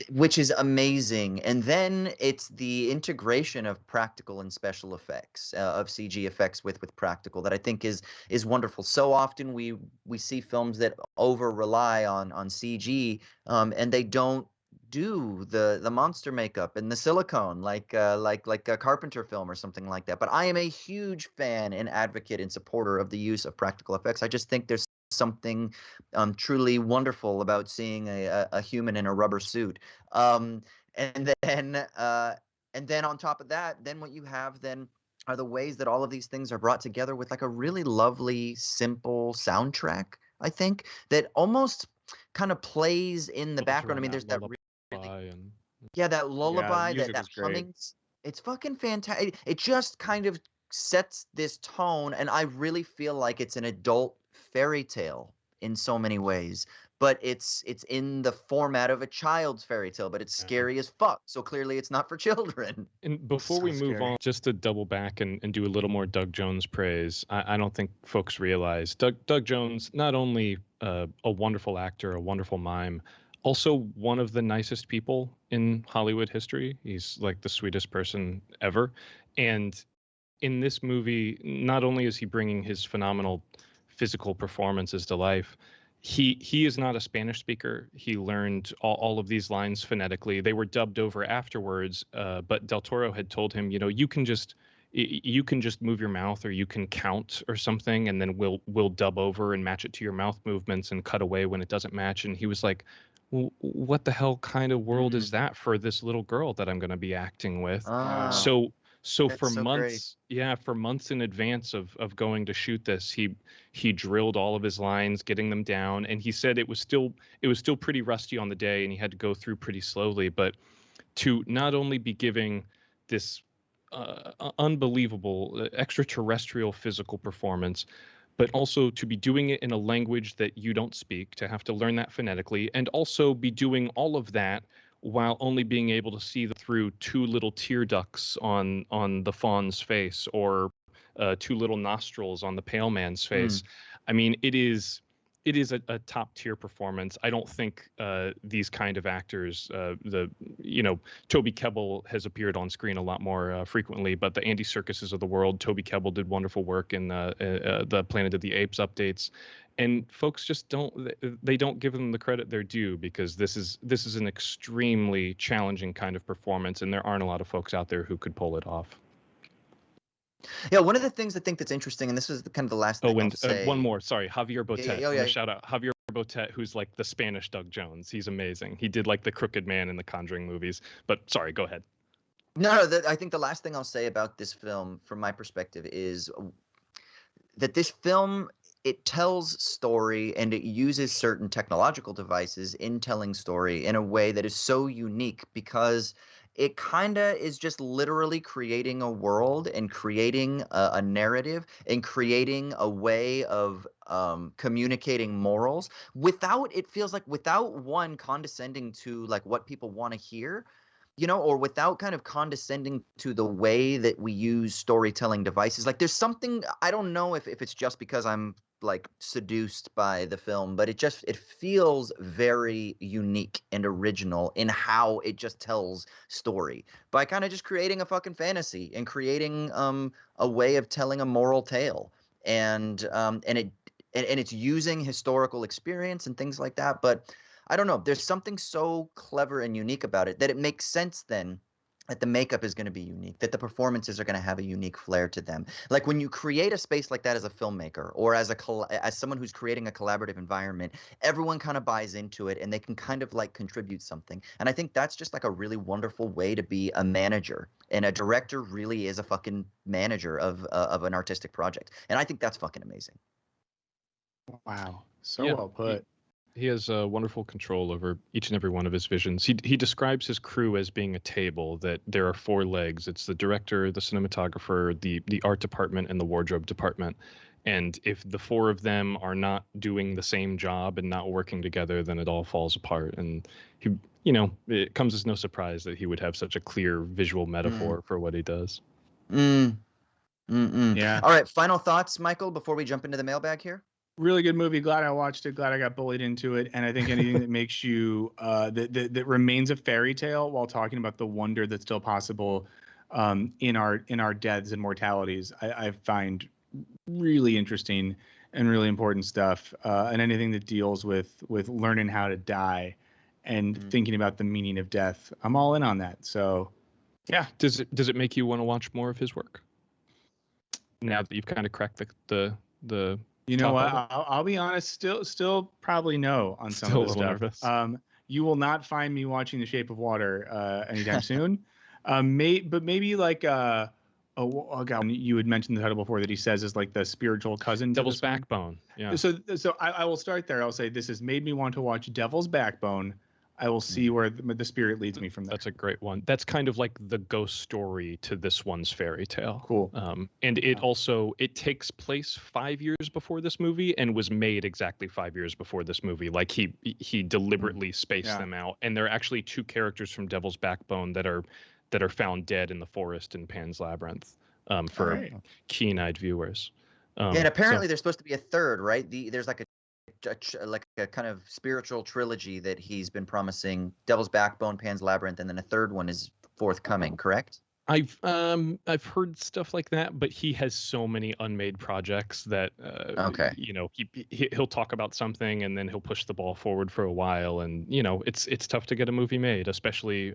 S1: Which is amazing. And then it's the integration of practical and special effects, of CG effects with practical, that I think is wonderful. So often we see films that over rely on CG, and they don't do the monster makeup and the silicone like a Carpenter film or something like that. But I am a huge fan and advocate and supporter of the use of practical effects. I just think there's something truly wonderful about seeing a human in a rubber suit. And then on top of that, then what you have then are the ways that all of these things are brought together with like a really lovely, simple soundtrack, I think, that almost kind of plays in the background. I mean, there's that that lullaby, that humming. It's fucking fantastic. It just kind of sets this tone, and I really feel like it's an adult fairy tale in so many ways. but it's in the format of a child's fairy tale, but it's scary as fuck. So clearly it's not for children.
S3: And before
S4: So
S3: we move
S4: scary.
S3: on, just to double back and do a little more Doug Jones praise, I don't think folks realize Doug Jones, not only a wonderful actor, a wonderful mime, also one of the nicest people in Hollywood history. He's like the sweetest person ever. And in this movie, not only is he bringing his phenomenal physical performances to life, he is not a Spanish speaker. He learned all of these lines phonetically. They were dubbed over afterwards, but Del Toro had told him, you can just move your mouth, or you can count or something, and then we'll dub over and match it to your mouth movements and cut away when it doesn't match. And he was like, what the hell kind of world is that for this little girl that I'm going to be acting with? So
S1: That's
S3: for
S1: so
S3: months, for months in advance of going to shoot this, he drilled all of his lines, getting them down, and he said it was still pretty rusty on the day, and he had to go through pretty slowly. But to not only be giving this unbelievable extraterrestrial physical performance, but also to be doing it in a language that you don't speak, to have to learn that phonetically, and also be doing all of that while only being able to see through two little tear ducts on the fawn's face, or two little nostrils on the pale man's face. I mean, it is a top tier performance. I don't think these kind of actors, Toby Kebbell has appeared on screen a lot more frequently, but the Andy Serkises of the world, Toby Kebbell did wonderful work in the Planet of the Apes updates. And folks just don't give them the credit they're due, because this is an extremely challenging kind of performance, and there aren't a lot of folks out there who could pull it off.
S1: Yeah, one of the things I think that's interesting, and this is kind of the last thing I'll say.
S3: One more, sorry, Javier Botet.
S1: Yeah.
S3: Shout out Javier Botet, who's like the Spanish Doug Jones. He's amazing. He did like the Crooked Man in the Conjuring movies. But sorry, go ahead.
S1: No, I think the last thing I'll say about this film, from my perspective, is that this film, it tells story, and it uses certain technological devices in telling story in a way that is so unique, because it kind of is just literally creating a world and creating a narrative and creating a way of communicating morals without, it feels like, without one condescending to like what people want to hear, or without kind of condescending to the way that we use storytelling devices. Like, there's something, I don't know if it's just because I'm like seduced by the film, but it feels very unique and original in how it just tells story, by kind of just creating a fucking fantasy and creating a way of telling a moral tale, and it's using historical experience and things like that. But I don't know, there's something so clever and unique about it that it makes sense then that the makeup is going to be unique, that the performances are going to have a unique flair to them. Like, when you create a space like that as a filmmaker, or as someone who's creating a collaborative environment, everyone kind of buys into it, and they can kind of like contribute something. And I think that's just like a really wonderful way to be a manager. And a director really is a fucking manager of an artistic project. And I think that's fucking amazing.
S4: Wow. So well put.
S3: He has wonderful control over each and every one of his visions. He describes his crew as being a table, that there are four legs. It's the director, the cinematographer, the art department, and the wardrobe department. And if the four of them are not doing the same job and not working together, then it all falls apart. And he, it comes as no surprise that he would have such a clear visual metaphor for what he does.
S4: Yeah.
S1: All right, final thoughts, Michael, before we jump into the mailbag here?
S4: Really good movie. Glad I watched it. Glad I got bullied into it. And I think anything that makes you that remains a fairy tale while talking about the wonder that's still possible in our deaths and mortalities, I find really interesting and really important stuff. And anything that deals with learning how to die and thinking about the meaning of death, I'm all in on that. So, yeah.
S3: Does it make you want to watch more of his work now that you've kind of cracked the
S4: You know what? I'll be honest. Still probably no on some of the stuff.
S3: Nervous.
S4: You will not find me watching The Shape of Water anytime soon. Maybe like oh God, you had mentioned the title before that he says is like the spiritual cousin.
S3: Devil's Backbone. Yeah.
S4: So I will start there. I'll say this has made me want to watch Devil's Backbone. I will see where the spirit leads me from there.
S3: That's a great one. That's kind of like the ghost story to this one's fairy tale.
S4: Cool.
S3: And it takes place 5 years before this movie and was made exactly 5 years before this movie. Like he deliberately spaced them out. And there are actually two characters from Devil's Backbone that are found dead in the forest in Pan's Labyrinth, for keen-eyed viewers.
S1: And apparently there's supposed to be a third, right? There's like a kind of spiritual trilogy that he's been promising: Devil's Backbone, Pan's Labyrinth, and then a third one is forthcoming, correct?
S3: I've heard stuff like that, but he has so many unmade projects that he'll talk about something and then he'll push the ball forward for a while, and it's tough to get a movie made, especially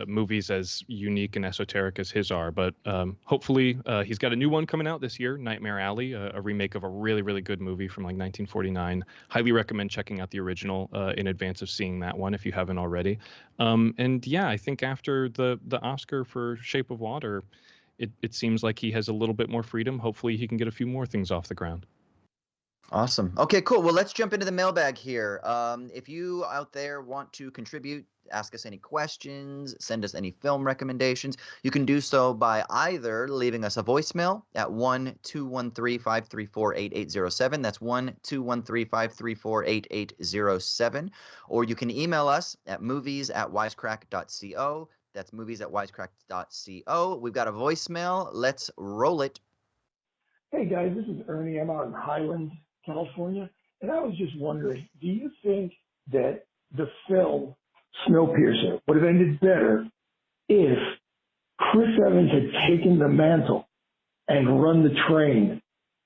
S3: movies as unique and esoteric as his are. But hopefully he's got a new one coming out this year, Nightmare Alley, a remake of a really, really good movie from like 1949. Highly recommend checking out the original in advance of seeing that one if you haven't already. And yeah, I think after the Oscar for Shape of Water, it seems like he has a little bit more freedom. Hopefully he can get a few more things off the ground.
S1: Awesome. Okay, cool. Well, let's jump into the mailbag here. If you out there want to contribute, ask us any questions, send us any film recommendations, you can do so by either leaving us a voicemail at 1-213-534-8807. That's 1-213-534-8807. Or you can email us at movies@wisecrack.co. That's movies@wisecrack.co. We've got a voicemail. Let's roll it.
S5: Hey guys, this is Ernie. I'm out in Highland, California, and I was just wondering, do you think that the film Snowpiercer would have ended better if Chris Evans had taken the mantle and run the train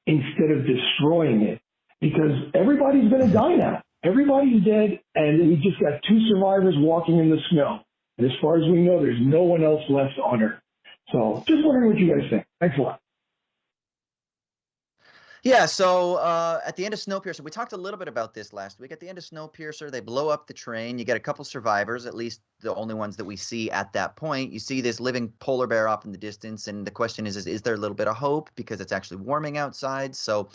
S5: instead of destroying it? Because everybody's going to die now. Everybody's dead, and we just got two survivors walking in the snow. And as far as we know, there's no one else left on Earth. So just wondering what you guys think. Thanks a lot.
S1: Yeah, so at the end of Snowpiercer, we talked a little bit about this last week. At the end of Snowpiercer, they blow up the train. You get a couple survivors, at least the only ones that we see at that point. You see this living polar bear off in the distance, and the question is there a little bit of hope because it's actually warming outside? So,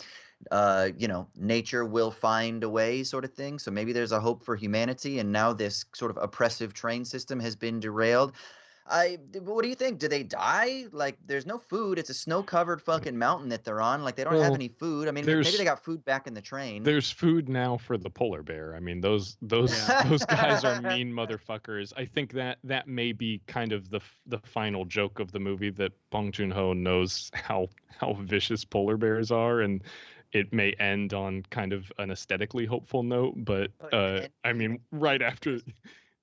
S1: nature will find a way, sort of thing. So maybe there's a hope for humanity, and now this sort of oppressive train system has been derailed. What do you think? Do they die? Like, there's no food. It's a snow-covered fucking mountain that they're on. Like, they don't have any food. I mean, maybe they got food back in the train.
S3: There's food now for the polar bear. I mean, those guys are mean motherfuckers. I think that may be kind of the final joke of the movie, that Bong Joon-ho knows how vicious polar bears are, and it may end on kind of an aesthetically hopeful note. But I mean, right after.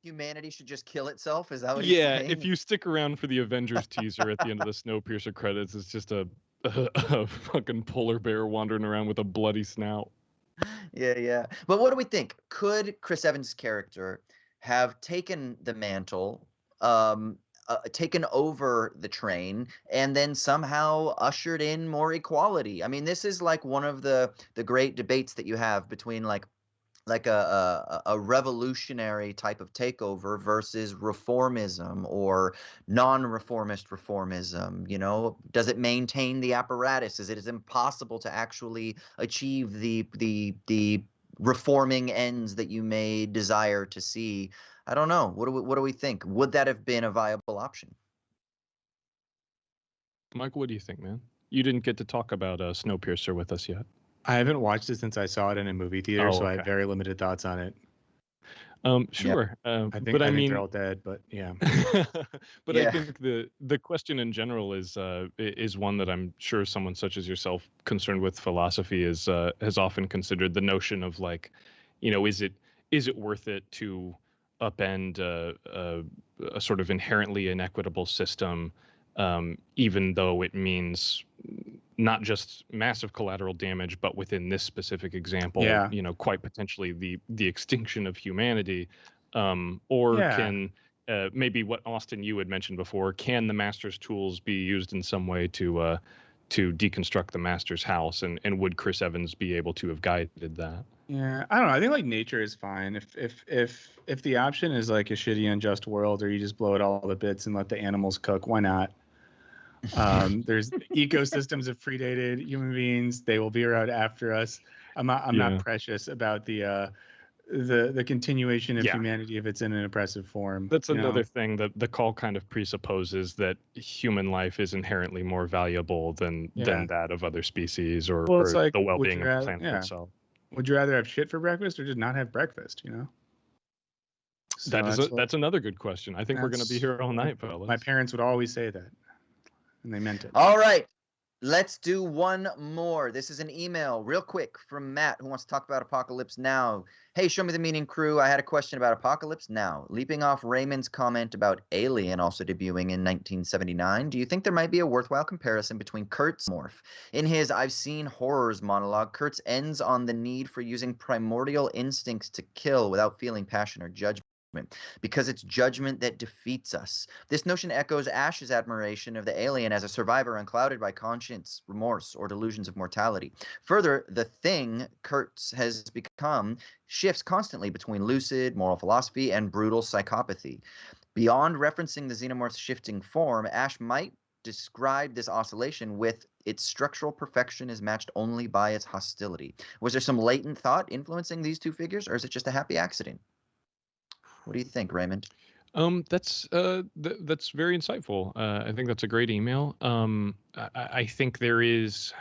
S1: Humanity should just kill itself? Is that what you're saying?
S3: If you stick around for the Avengers teaser at the end of the Snowpiercer credits, it's just a fucking polar bear wandering around with a bloody snout.
S1: Yeah. But what do we think? Could Chris Evans' character have taken the mantle, taken over the train, and then somehow ushered in more equality? I mean, this is like one of the great debates that you have between like a revolutionary type of takeover versus reformism or non-reformist reformism. Does it maintain the apparatus? Is it impossible to actually achieve the reforming ends that you may desire to see? I don't know. What do we think? Would that have been a viable option?
S3: Michael, what do you think, man? You didn't get to talk about Snowpiercer with us yet.
S4: I haven't watched it since I saw it in a movie theater, so I have very limited thoughts on it.
S3: Sure.
S4: I think they're all dead, but yeah.
S3: But I think the question in general is one that I'm sure someone such as yourself, concerned with philosophy, has often considered. The notion of, like, is it worth it to upend a sort of inherently inequitable system, even though it means not just massive collateral damage, but within this specific example, quite potentially the extinction of humanity, can maybe what Austin, you had mentioned before, can the master's tools be used in some way to deconstruct the master's house, and would Chris Evans be able to have guided that?
S4: Yeah, I don't know. I think like nature is fine. If the option is like a shitty, unjust world, or you just blow it all to bits and let the animals cook, why not? There's ecosystems have predated human beings. They will be around after us. I'm not precious about the the continuation of humanity if it's in an oppressive form.
S3: That's another thing that the call kind of presupposes, that human life is inherently more valuable than that of other species, or
S4: it's like,
S3: the well-being of the planet itself.
S4: Would you rather have shit for breakfast or just not have breakfast? So
S3: that's another good question. I think we're going to be here all night, fellas.
S4: My parents would always say that, and they meant it.
S1: All right. Let's do one more. This is an email real quick from Matt, who wants to talk about Apocalypse Now. Hey, Show Me the Meaning crew. I had a question about Apocalypse Now. Leaping off Raymond's comment about Alien also debuting in 1979, do you think there might be a worthwhile comparison between Kurt's Morph? In his I've Seen Horrors monologue, Kurtz ends on the need for using primordial instincts to kill without feeling passion or judgment, because it's judgment that defeats us. This notion echoes Ash's admiration of the alien as a survivor unclouded by conscience, remorse, or delusions of mortality. Further, the thing Kurtz has become shifts constantly between lucid, moral philosophy, and brutal psychopathy. Beyond referencing the xenomorph's shifting form, Ash might describe this oscillation with its structural perfection is matched only by its hostility. Was there some latent thought influencing these two figures, or is it just a happy accident? What do you think, Raymond?
S3: That's very insightful. I think that's a great email. I think there is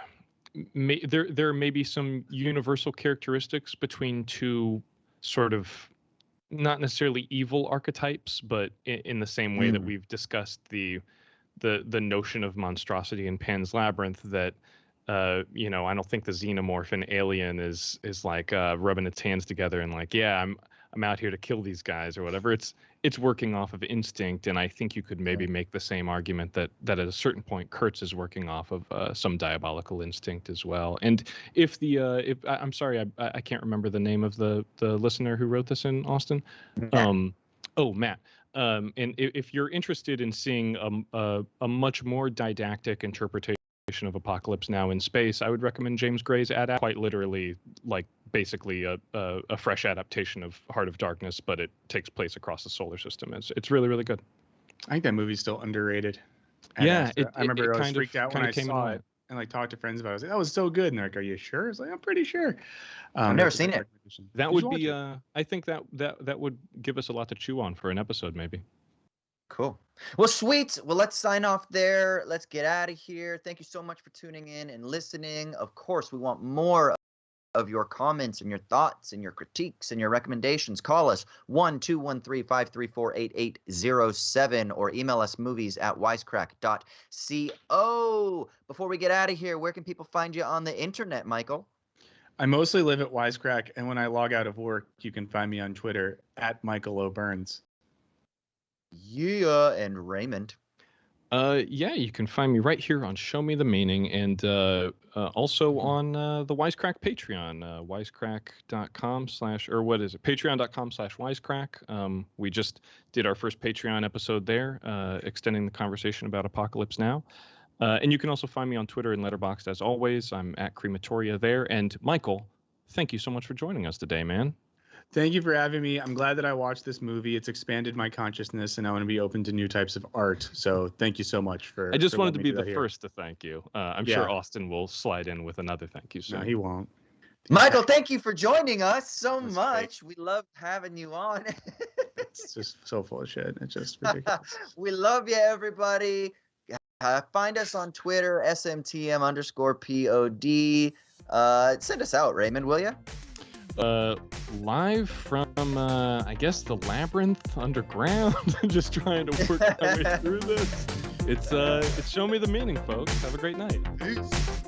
S3: there may be some universal characteristics between two sort of not necessarily evil archetypes, but in the same way that we've discussed the notion of monstrosity in Pan's Labyrinth, that I don't think the xenomorph in Alien is like rubbing its hands together and like, yeah, I'm out here to kill these guys or whatever. It's working off of instinct, and I think you could maybe make the same argument that at a certain point Kurtz is working off of some diabolical instinct as well. And if I'm sorry, I can't remember the name of the listener who wrote this in, Austin. Matt. And if you're interested in seeing a much more didactic interpretation of Apocalypse Now in space, I would recommend James Gray's quite literally, like basically a fresh adaptation of Heart of Darkness, but it takes place across the solar system. It's really, really good.
S4: I think that movie's still underrated.
S3: Yeah,
S4: I remember I was freaked out when I saw it and like talked to friends about it. I was like, that was so good. And they're like, are you sure? I was like, I'm pretty sure.
S1: I've never seen it.
S3: That would be I think that would give us a lot to chew on for an episode, maybe.
S1: Cool. Well, sweet. Well, let's sign off there. Let's get out of here. Thank you so much for tuning in and listening. Of course, we want more of your comments and your thoughts and your critiques and your recommendations. Call us 1-213-534-8807 or email us movies@wisecrack.co. Before we get out of here, where can people find you on the internet, Michael?
S4: I mostly live at Wisecrack, and when I log out of work, you can find me on Twitter @Michael_O_Burns.
S1: Yeah, and Raymond.
S3: You can find me right here on Show Me the Meaning, and also on the Wisecrack Patreon, wisecrack.com/ or what is it? Patreon.com/Wisecrack. We just did our first Patreon episode there, extending the conversation about Apocalypse Now. And you can also find me on Twitter and Letterboxd as always. I'm @Crematoria there. And Michael, thank you so much for joining us today, man.
S4: Thank you for having me. I'm glad that I watched this movie. It's expanded my consciousness, and I want to be open to new types of art. So thank you so much for.
S3: I just wanted to be
S4: the
S3: first to thank you. I'm sure Austin will slide in with another thank you soon.
S4: No, he won't.
S1: Michael, thank you for joining us so much. Great. We love having you on.
S4: It's just so full of shit. It's just ridiculous.
S1: We love you, everybody. Find us on Twitter, SMTM_POD. Send us out, Raymond, will you?
S3: Live from I guess the Labyrinth underground. Just trying to work my way through this. It's Show Me the Meaning, folks. Have a great night.
S1: Peace.